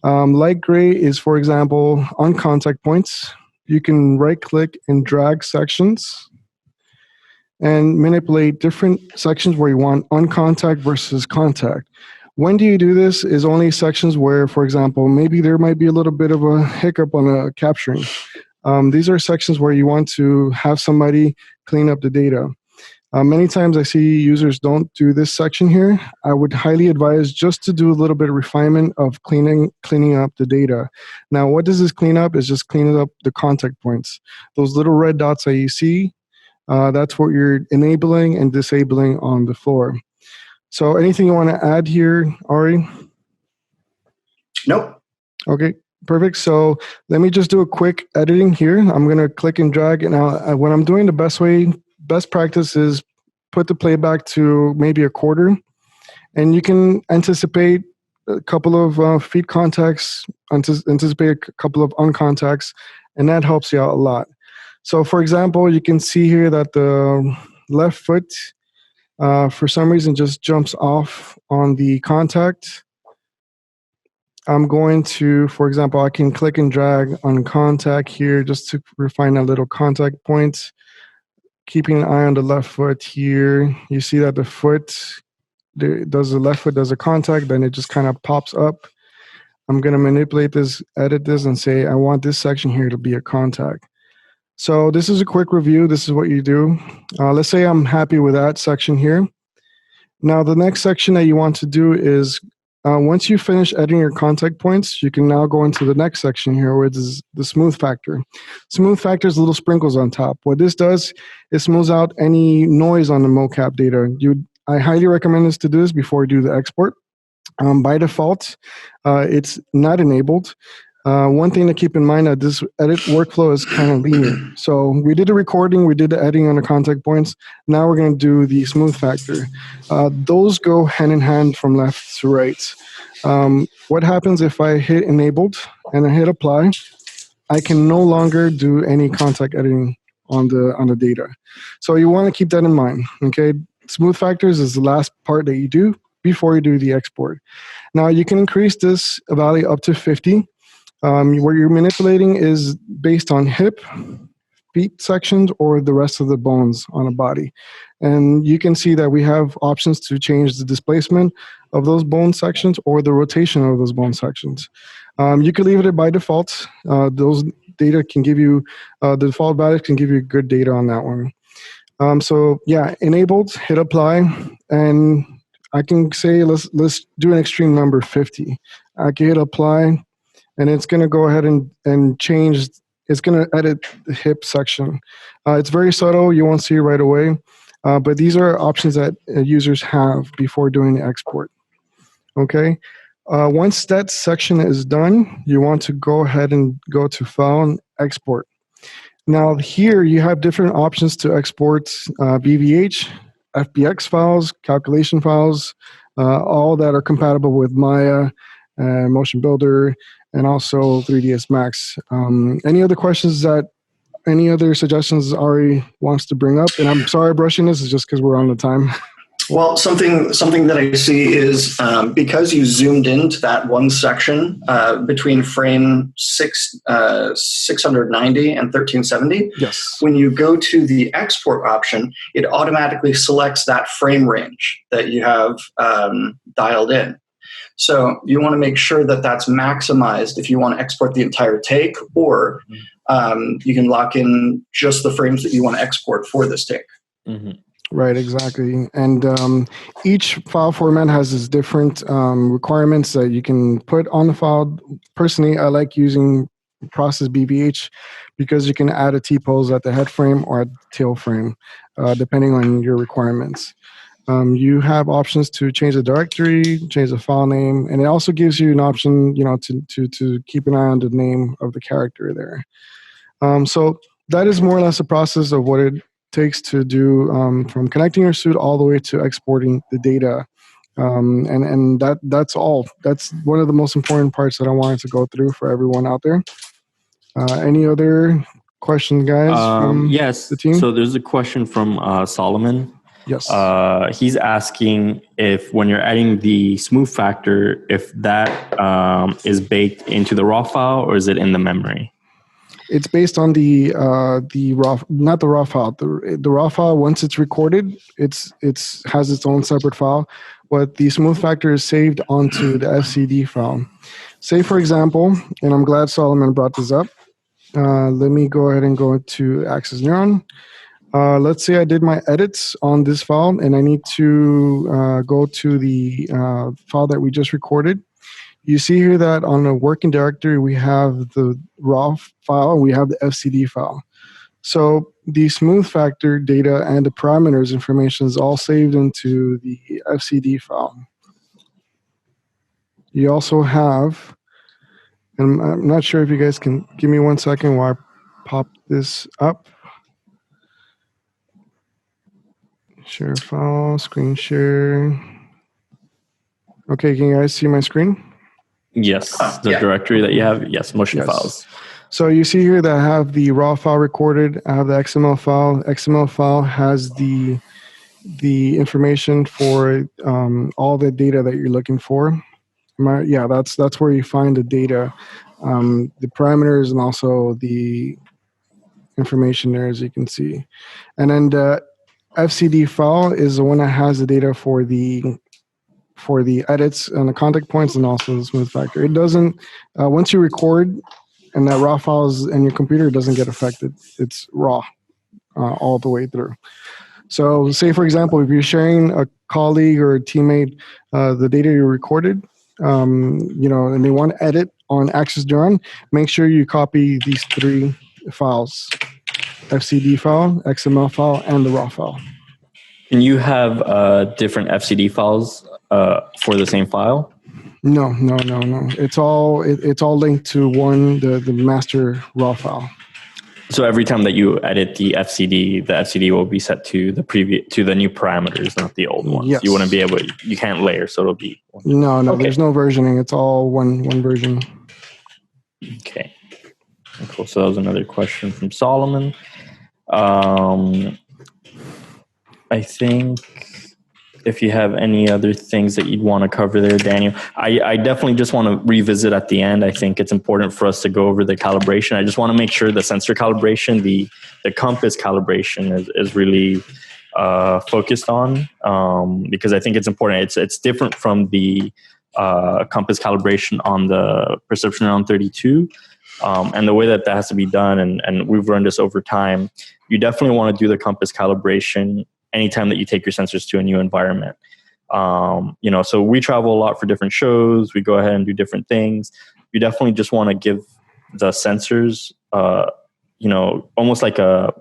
Light gray is, for example, on contact points. You can right click and drag sections and manipulate different sections where you want on contact versus contact. When do you do this is only sections where, for example, maybe there might be a little bit of a hiccup on a capturing. These are sections where you want to have somebody clean up the data. Many times I see users don't do this section here. I would highly advise just to do a little bit of refinement of cleaning up the data. Now, what does this clean up? Is just cleaning up the contact points. Those little red dots that you see, that's what you're enabling and disabling on the floor. So anything you want to add here, Ari? Nope. Okay, perfect. So let me just do a quick editing here. I'm going to click and drag. And now what I'm doing the best practice is put the playback to maybe a quarter. And you can anticipate a couple of feet contacts, anticipate a couple of uncontacts, and that helps you out a lot. So for example, you can see here that the left foot, for some reason, just jumps off on the contact. I'm going to, for example, I can click and drag on contact here just to refine that little contact point. Keeping an eye on the left foot here. You see that the left foot does a contact, then it just kind of pops up. I'm going to manipulate this, edit this, and say, I want this section here to be a contact. So this is a quick review. This is what you do. Let's say I'm happy with that section here. Now, the next section that you want to do is, once you finish editing your contact points, you can now go into the next section here, which is the smooth factor. Smooth factor is little sprinkles on top. What this does, it smooths out any noise on the mocap data. I highly recommend this to do this before you do the export. By default, it's not enabled. One thing to keep in mind that this edit workflow is kind of linear. So we did the recording, we did the editing on the contact points. Now we're going to do the smooth factor. Those go hand in hand from left to right. What happens if I hit enabled and I hit apply? I can no longer do any contact editing on the data. So you want to keep that in mind. Okay, smooth factors is the last part that you do before you do the export. Now you can increase this value up to 50. What you're manipulating is based on hip, feet sections, or the rest of the bones on a body. And you can see that we have options to change the displacement of those bone sections or the rotation of those bone sections. You can leave it by default. Those data can give you, the default values can give you good data on that one. So yeah, enabled, hit apply, and I can say let's do an extreme number 50. I can hit apply, and it's going to go ahead and change. It's going to edit the hip section. It's very subtle. You won't see it right away. But these are options that users have before doing the export. Okay. Once that section is done, you want to go ahead and go to File and Export. Now here you have different options to export BVH, FBX files, calculation files, all that are compatible with Maya, Motion Builder, and also 3ds Max. Any other questions any other suggestions Ari wants to bring up? And I'm sorry brushing this, is just because we're on the time. Well, something that I see is because you zoomed into that one section between frame 690 and 1370. Yes. When you go to the export option, it automatically selects that frame range that you have dialed in. So you want to make sure that that's maximized if you want to export the entire take, or you can lock in just the frames that you want to export for this take. Mm-hmm. Right, exactly. And each file format has its different requirements that you can put on the file. Personally, I like using process BVH because you can add a T-pose at the head frame or at the tail frame, depending on your requirements. You have options to change the directory, change the file name, and it also gives you an option, to keep an eye on the name of the character there. So that is more or less the process of what it takes to do from connecting your suit all the way to exporting the data. And that's all. That's one of the most important parts that I wanted to go through for everyone out there. Any other questions, guys, from yes. the team? So there's a question from Solomon. Yes. He's asking if when you're adding the smooth factor, if that is baked into the raw file or is it in the memory? It's based on the raw, not the raw file. The raw file, once it's recorded, it's has its own separate file. But the smooth factor is saved onto the FCD file. Say, for example, and I'm glad Solomon brought this up. Let me go ahead and go to Access Neuron. Let's say I did my edits on this file, and I need to go to the file that we just recorded. You see here that on the working directory, we have the raw file, and we have the FCD file. So the smooth factor data and the parameters information is all saved into the FCD file. You also have, and I'm not sure if you guys can give me 1 second while I pop this up. Share file, screen share. Okay, can you guys see my screen? Yes, the directory that you have. Yes, motion files. So you see here that I have the raw file recorded. I have the XML file. XML file has the information for all the data that you're looking for. Yeah, that's where you find the data, the parameters, and also the information there, as you can see. And then the FCD file is the one that has the data for the edits and the contact points, and also the smooth factor. It doesn't once you record and that raw file is in your computer, it doesn't get affected. It's raw all the way through. So say, for example, if you're sharing a colleague or a teammate the data you recorded, and they want to edit on Axis Neuron, make sure you copy these 3 files: FCD file, XML file, and the raw file. Can you have different FCD files for the same file? No. It's all linked to the master raw file. So every time that you edit the FCD will be set to the new parameters, not the old ones. Yes. You wouldn't be able. You can't layer, so it'll be. No. Okay. There's no versioning. It's all one version. Okay. Cool. So that was another question from Solomon. I think if you have any other things that you'd want to cover there, Daniel, I definitely just want to revisit at the end. I think it's important for us to go over the calibration. I just want to make sure the sensor calibration, the compass calibration is really focused on, because I think it's important. It's different from the compass calibration on the Perception Neuron 32. And the way that has to be done, and we've learned this over time, you definitely want to do the compass calibration anytime that you take your sensors to a new environment. So we travel a lot for different shows. We go ahead and do different things. You definitely just want to give the sensors, almost like a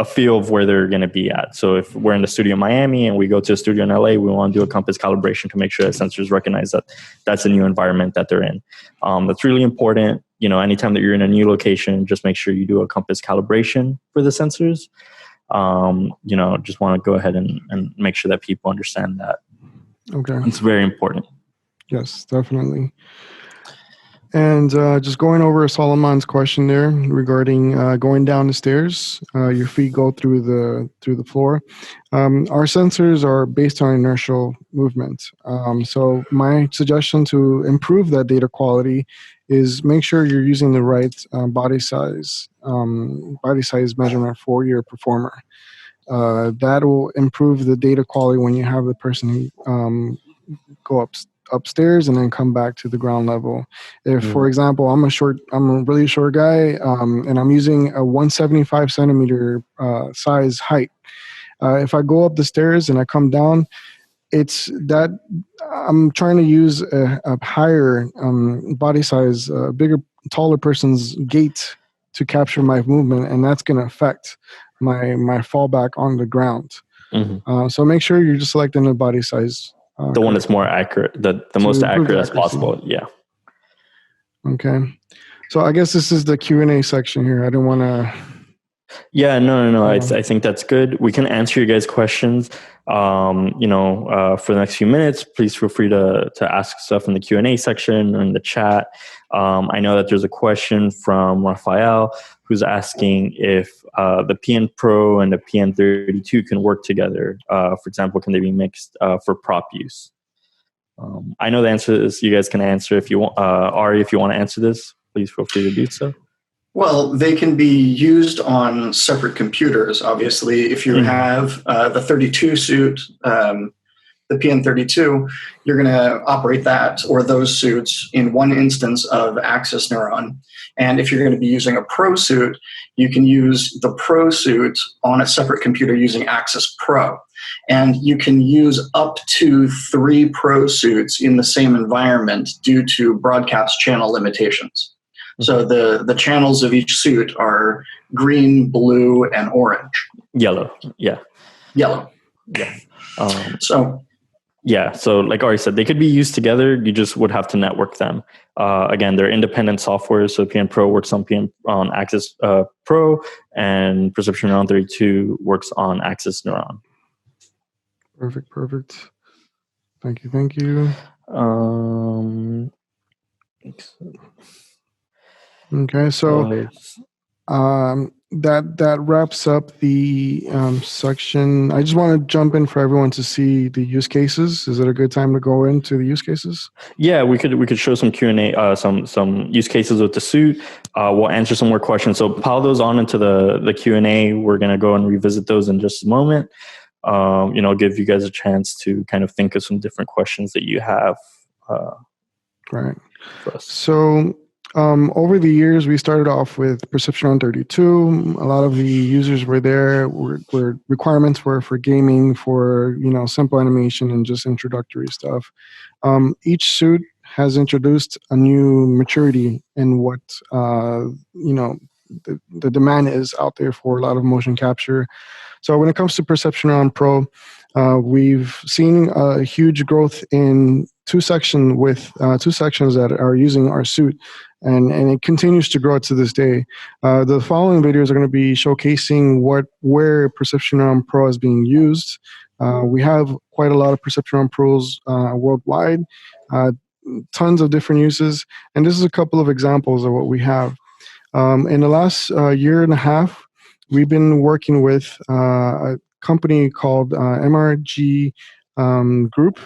feel of where they're going to be at. So if we're in the studio in Miami and we go to a studio in LA, we want to do a compass calibration to make sure that sensors recognize that that's a new environment that they're in. That's really important. Anytime that you're in a new location, just make sure you do a compass calibration for the sensors. Just want to go ahead and make sure that people understand that. Okay. It's very important. Yes, definitely. And just going over Solomon's question there regarding going down the stairs, your feet go through the floor. Our sensors are based on inertial movement. So my suggestion to improve that data quality is make sure you're using the right body size measurement for your performer. That will improve the data quality when you have the person go upstairs and then come back to the ground level. If, for example, I'm a really short guy, and I'm using a 175 centimeter size height. If I go up the stairs and I come down, it's that I'm trying to use a higher body size, bigger, taller person's gait to capture my movement, and that's going to affect my fallback on the ground. Mm-hmm. So make sure you're just selecting the body size. The one that's more accurate, the most accurate as possible. Yeah. Okay. So I guess this is the Q&A section here. I don't want to... Yeah, no. I think that's good. We can answer your guys' questions. For the next few minutes, please feel free to ask stuff in the Q&A section or in the chat. I know that there's a question from Raphael who's asking if the PN Pro and the PN32 can work together. For example, can they be mixed for prop use? I know the answer to this. You guys can answer if you want. Ari, if you want to answer this, please feel free to do so. Well, they can be used on separate computers, obviously. If you have the 32 suit, the PN32, you're going to operate that or those suits in one instance of Axis Neuron. And if you're going to be using a Pro suit, you can use the Pro suit on a separate computer using Axis Pro. And you can use up to 3 Pro suits in the same environment due to broadcast channel limitations. So the channels of each suit are green, blue, and orange. Yellow, yeah. Yellow. Yeah. So like Ari said, they could be used together. You just would have to network them. Again, they're independent software. So PN Pro works on Axis Pro, and Perception Neuron 32 works on Axis Neuron. Perfect. Thank you. Okay, so that wraps up the section. I just want to jump in for everyone to see the use cases. Is it a good time to go into the use cases? Yeah, we could show some Q&A, some use cases with the suit. We'll answer some more questions. So pile those on into the Q&A. We're going to go and revisit those in just a moment. Give you guys a chance to kind of think of some different questions that you have. Right. So over the years, we started off with Perception Neuron 32. A lot of the users were there. Were requirements were for gaming, for simple animation and just introductory stuff. Each suit has introduced a new maturity in what the demand is out there for a lot of motion capture. So when it comes to Perception Neuron Pro, we've seen a huge growth in two sections that are using our suit, and it continues to grow to this day. The following videos are going to be showcasing where Perception Neuron Pro is being used. We have quite a lot of Perception Neuron Pros worldwide, tons of different uses, and this is a couple of examples of what we have. In the last year and a half, we've been working with a company called MRG Group.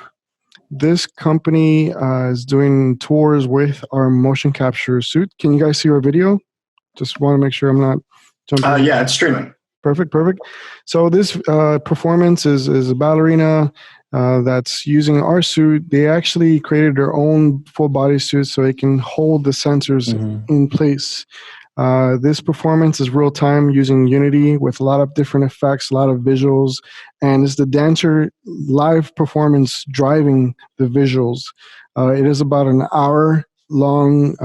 This company is doing tours with our motion capture suit. Can you guys see our video? Just want to make sure I'm not jumping. Yeah, it's streaming. Perfect. So this performance is a ballerina that's using our suit. They actually created their own full body suit so it can hold the sensors in place. This performance is real time using Unity with a lot of different effects, a lot of visuals, and it's the dancer live performance driving the visuals. It is about an hour long,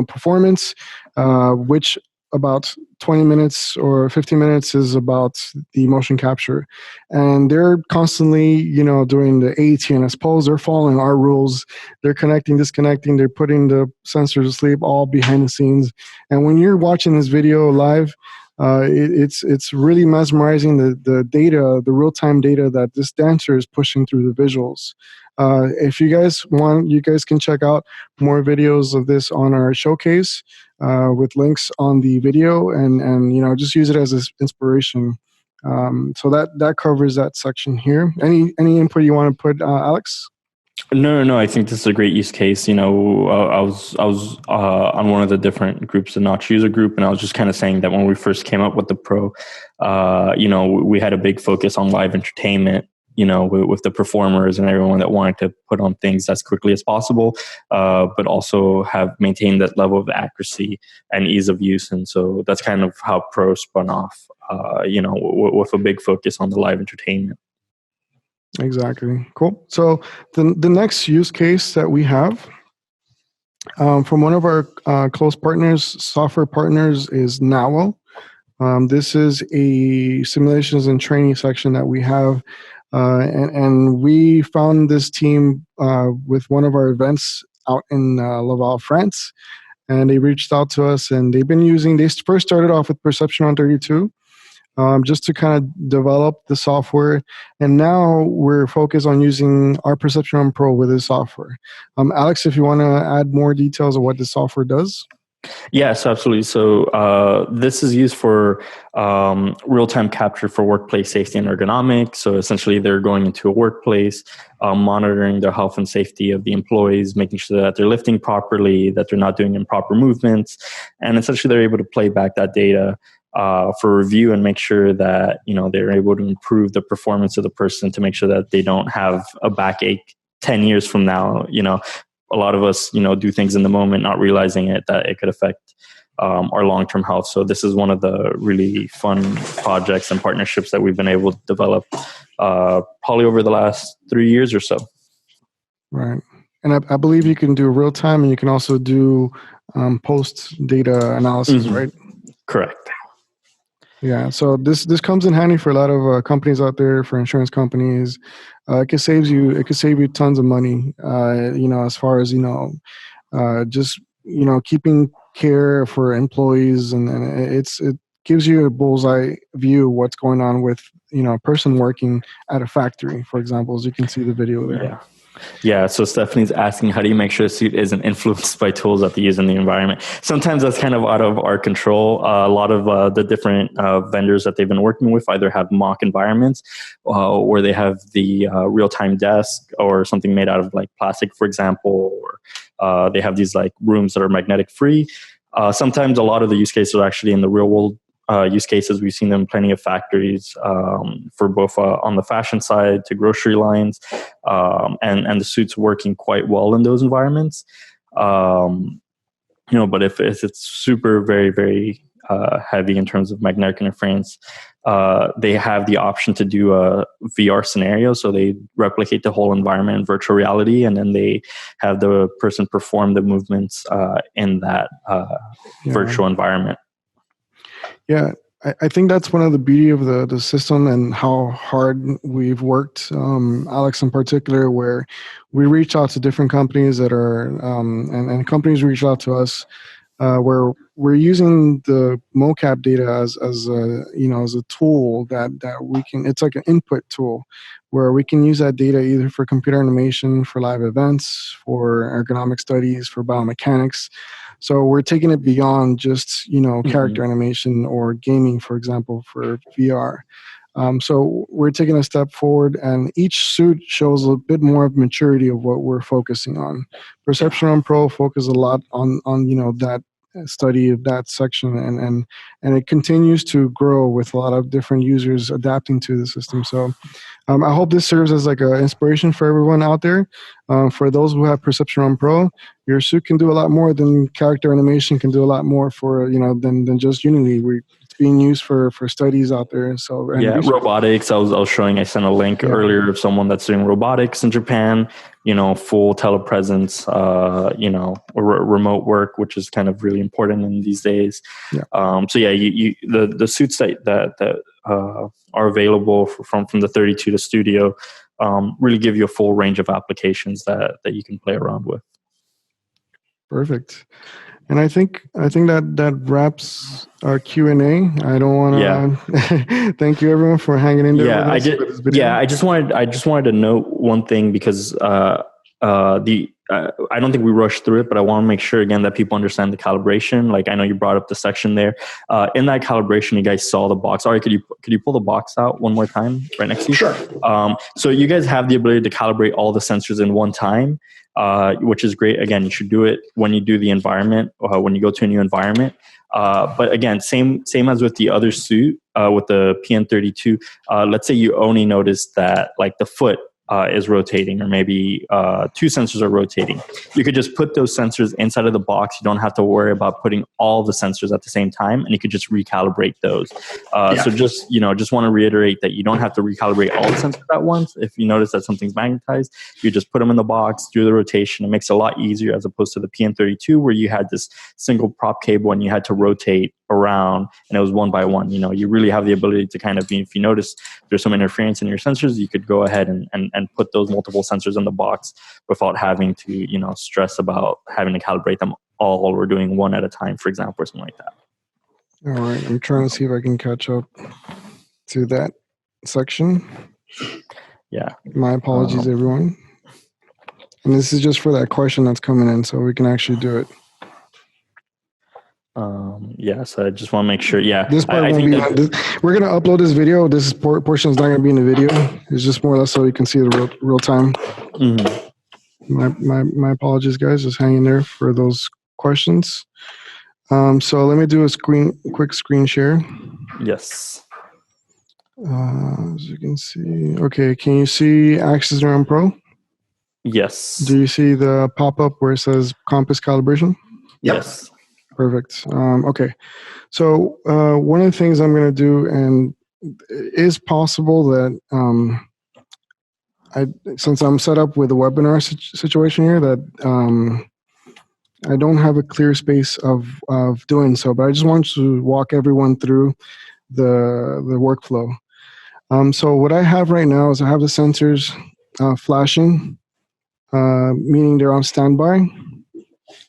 performance, which about 20 minutes or 15 minutes is about the motion capture. And they're constantly, doing the ATNS pose. They're following our rules. They're connecting, disconnecting. They're putting the sensors to sleep, all behind the scenes. And when you're watching this video live, it's really mesmerizing, the data, the real-time data that this dancer is pushing through the visuals. If you guys want, you guys can check out more videos of this on our showcase with links on the video, and just use it as an inspiration. So that covers that section here. Any input you want to put, Alex? No. I think this is a great use case. I was on one of the different groups, the Notch user group, and I was just kind of saying that when we first came up with the Pro, we had a big focus on live entertainment. With the performers and everyone that wanted to put on things as quickly as possible, but also have maintained that level of accuracy and ease of use. And so that's kind of how Pro spun off, with a big focus on the live entertainment. Exactly. Cool. So the next use case that we have from one of our close partners, software partners, is NOITOM. This is a simulations and training section that we have. And we found this team with one of our events out in Laval, France, and they reached out to us, and they first started off with Perception Neuron 32 just to kind of develop the software, and now we're focused on using our Perception Neuron Pro with this software. Alex, if you want to add more details of what the software does. Yes, absolutely. So this is used for real-time capture for workplace safety and ergonomics. So essentially, they're going into a workplace, monitoring the health and safety of the employees, making sure that they're lifting properly, that they're not doing improper movements, and essentially they're able to play back that data for review and make sure that they're able to improve the performance of the person to make sure that they don't have a backache 10 years from now. A lot of us, do things in the moment, not realizing that it could affect our long-term health. So this is one of the really fun projects and partnerships that we've been able to develop probably over the last 3 years or so. Right. And I believe you can do real time, and you can also do post data analysis, right? Correct. Yeah, so this comes in handy for a lot of companies out there, for insurance companies. It could save you tons of money. As far as just keeping care for employees, and it gives you a bullseye view of what's going on with a person working at a factory, for example, as you can see the video there. Yeah. Yeah, so Stephanie's asking, how do you make sure the suit isn't influenced by tools that they use in the environment? Sometimes that's kind of out of our control. A lot of the different vendors that they've been working with either have mock environments where they have the real-time desk or something made out of like plastic, for example, or they have these like rooms that are magnetic free. Sometimes a lot of the use cases are actually in the real world use cases. We've seen them in plenty of factories for both on the fashion side to grocery lines, and the suit's working quite well in those environments. But if it's super very, very heavy in terms of magnetic interference, they have the option to do a VR scenario. So they replicate the whole environment in virtual reality, and then they have the person perform the movements in that virtual environment. Yeah, I think that's one of the beauty of the system and how hard we've worked, Alex in particular, where we reach out to different companies that are, and companies reach out to us, where we're using the Mocap data as a tool that we can. It's like an input tool where we can use that data either for computer animation, for live events, for ergonomic studies, for biomechanics. So we're taking it beyond just character animation or gaming, for example, for VR. So we're taking a step forward, and each suit shows a bit more of maturity of what we're focusing on. Perception Neuron Pro focuses a lot on that study of that section, and it continues to grow with a lot of different users adapting to the system. So I hope this serves as like an inspiration for everyone out there. For those who have Perception Neuron Pro, your suit can do a lot more than character animation, can do a lot more for than just Unity. It's being used for studies out there. So robotics. I was showing. I sent a link earlier of someone that's doing robotics in Japan. Full telepresence. Remote work, which is kind of really important in these days. Yeah. The suits that are available from the 32 to Studio really give you a full range of applications that you can play around with. Perfect. And I think that wraps our Q&A. I don't want to thank you everyone for hanging in there with us for this video. I just wanted to note one thing, because I don't think we rushed through it, but I want to make sure again that people understand the calibration. Like, I know you brought up the section there. In that calibration, you guys saw the box. All right, could you pull the box out one more time right next to you? Sure. So you guys have the ability to calibrate all the sensors in one time, which is great. Again, you should do it when you do the environment, when you go to a new environment. But again, same as with the other suit, with the PN32. Let's say you only notice that like the foot is rotating, or maybe two sensors are rotating. You could just put those sensors inside of the box. You don't have to worry about putting all the sensors at the same time, and you could just recalibrate those. So just want to reiterate that you don't have to recalibrate all the sensors at once. If you notice that something's magnetized, you just put them in the box, do the rotation. It makes it a lot easier as opposed to the PN32 where you had this single prop cable and you had to rotate around, and it was one by one. You really have the ability to kind of if you notice there's some interference in your sensors, you could go ahead and put those multiple sensors in the box without having to stress about having to calibrate them all or doing one at a time, for example, or something like that. All right, I'm trying to see if I can catch up to that section. Yeah, my apologies, everyone. And this is just for that question that's coming in, so we can actually do it. So I just want to make sure. Yeah, this part won't be. We're gonna upload this video. This portion is not gonna be in the video. It's just more or less so you can see the real time. My apologies, guys. Just hang in there for those questions. So let me do a quick screen share. Yes. As you can see, okay. Can you see Axis Neuron Pro? Yes. Do you see the pop-up where it says Compass Calibration? Yes. Perfect. Okay. So one of the things I'm going to do, and it is possible that since I'm set up with a webinar situation here, that I don't have a clear space of doing so, but I just want to walk everyone through the workflow. So what I have right now is I have the sensors flashing, meaning they're on standby.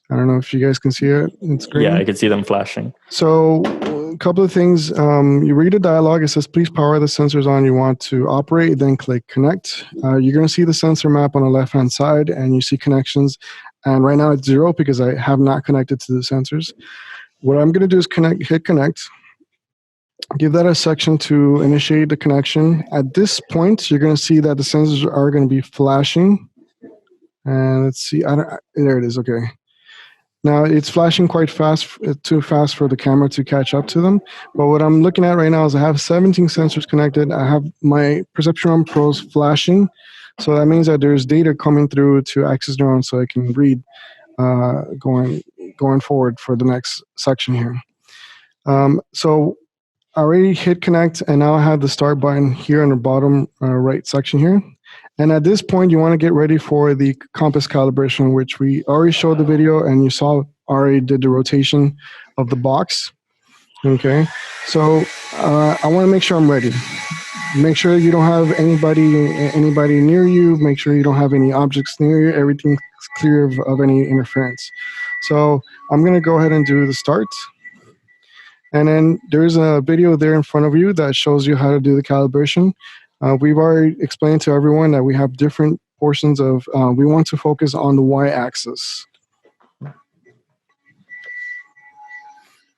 I don't know if you guys can see it. It's green. Yeah, I can see them flashing. So a couple of things. You read a dialog. It says, please power the sensors on you want to operate. Then click connect. You're going to see the sensor map on the left-hand side, and you see connections. And right now it's 0 because I have not connected to the sensors. What I'm going to do is hit connect. Give that a section to initiate the connection. At this point, you're going to see that the sensors are going to be flashing. And let's see. There it is. Okay. Now, it's flashing quite fast, too fast for the camera to catch up to them. But what I'm looking at right now is I have 17 sensors connected. I have my Perception Neuron Pros flashing. So that means that there's data coming through to Axis Neuron so I can read going forward for the next section here. So I already hit connect, and now I have the start button here in the bottom right section here. And at this point, you want to get ready for the compass calibration, which we already showed the video, and you saw Ari did the rotation of the box. Okay, so I want to make sure I'm ready. Make sure you don't have anybody near you. Make sure you don't have any objects near you. Everything's clear of any interference. So I'm going to go ahead and do the start. And then there's a video there in front of you that shows you how to do the calibration. We've already explained to everyone that we have different portions of, we want to focus on the y-axis.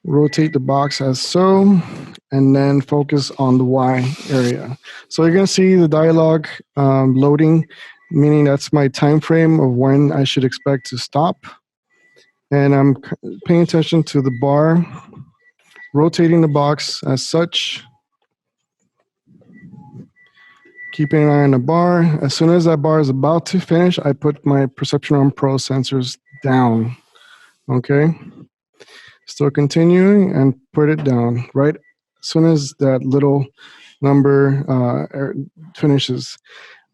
Rotate the box as so, and then focus on the Y area. So you're going to see the dialog loading, meaning that's my time frame of when I should expect to stop. And I'm paying attention to the bar, rotating the box as such. Keeping an eye on the bar. As soon as that bar is about to finish, I put my Perception Neuron Pro sensors down. Okay. Still continuing and put it down right as soon as that little number finishes.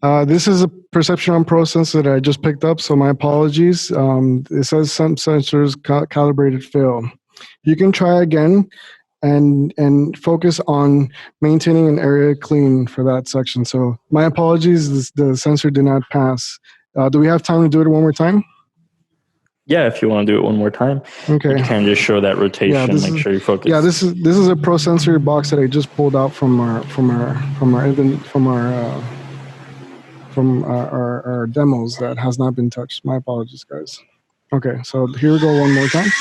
This is a Perception Neuron Pro sensor that I just picked up, so my apologies. It says some sensors calibrated fail. You can try again and focus on maintaining an area clean for that section. So my apologies, the sensor did not pass. Do we have time to do it one more time? Yeah, if you want to do it one more time, okay. You can just show that rotation. Yeah, make sure you focus. Yeah, this is a Pro Sensor box that I just pulled out from our demos that has not been touched. My apologies, guys. Okay, so here we go one more time.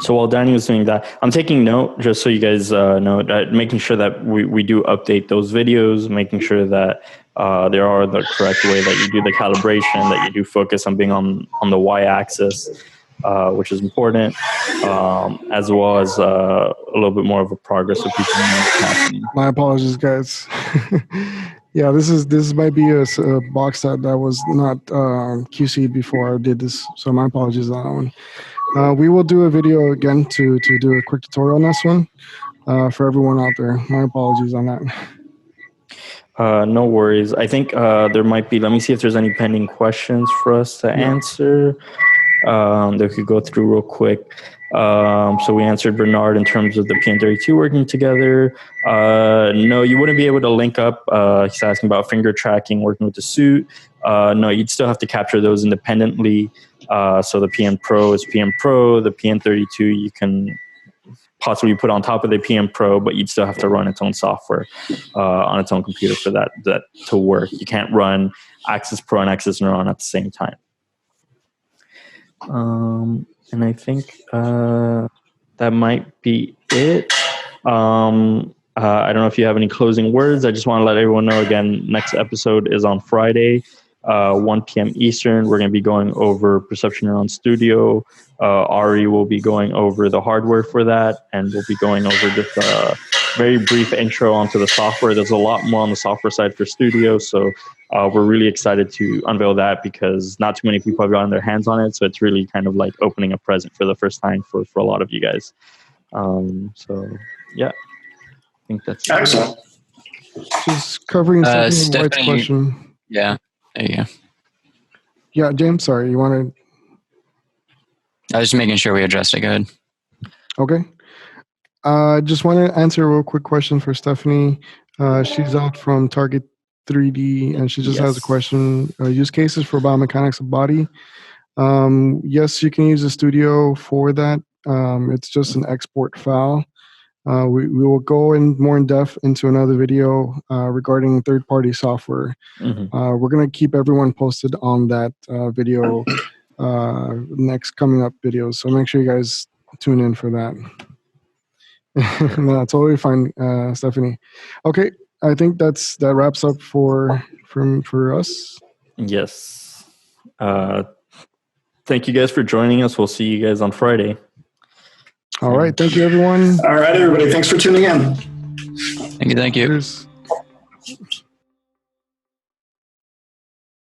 So while Danny was doing that, I'm taking note, just so you guys know, that making sure that we do update those videos, making sure that they are the correct way, that you do the calibration, that you do focus on being on the y-axis, which is important, as well as a little bit more of a progress so people know what's happening. My apologies, guys. Yeah, this might be a box that was not QC'd before I did this, so my apologies on that one. We will do a video again to do a quick tutorial on this one for everyone out there. My apologies on that. No worries. I think there might be, let me see if there's any pending questions for us to answer that we could go through real quick. So we answered Bernard in terms of the PN32 working together. No, you wouldn't be able to link up. He's asking about finger tracking working with the suit. No, you'd still have to capture those independently. So the PN Pro is PN Pro. The PN32 you can possibly put on top of the PN Pro, but you'd still have to run its own software on its own computer for that to work. You can't run Axis Pro and Axis Neuron at the same time. And I think that might be it. I don't know if you have any closing words. I just want to let everyone know, again, next episode is on Friday, 1 p.m. Eastern. We're going to be going over Perception Neuron Studio. Ari will be going over the hardware for that, and we'll be going over just a very brief intro onto the software. There's a lot more on the software side for Studio, so we're really excited to unveil that because not too many people have gotten their hands on it, so it's really kind of like opening a present for the first time for a lot of you guys. So yeah, I think that's excellent. Just covering Stephanie White's question. Yeah, there you go. Yeah, James, sorry, you want to? I was just making sure we addressed it. Go ahead. Okay. Just want to answer a real quick question for Stephanie. She's out from Target 3D, and she just has a question. Use cases for biomechanics of body. Yes, you can use the Studio for that. It's just an export file. We will go more in depth into another video regarding third-party software. We're going to keep everyone posted on that video, next coming up videos. So make sure you guys tune in for that. No, totally fine, Stephanie. Okay, I think that wraps up for us. Yes. Thank you guys for joining us. We'll see you guys on Friday. All right. Thank you, everyone. All right, everybody. Thanks for tuning in. Thank you. Cheers.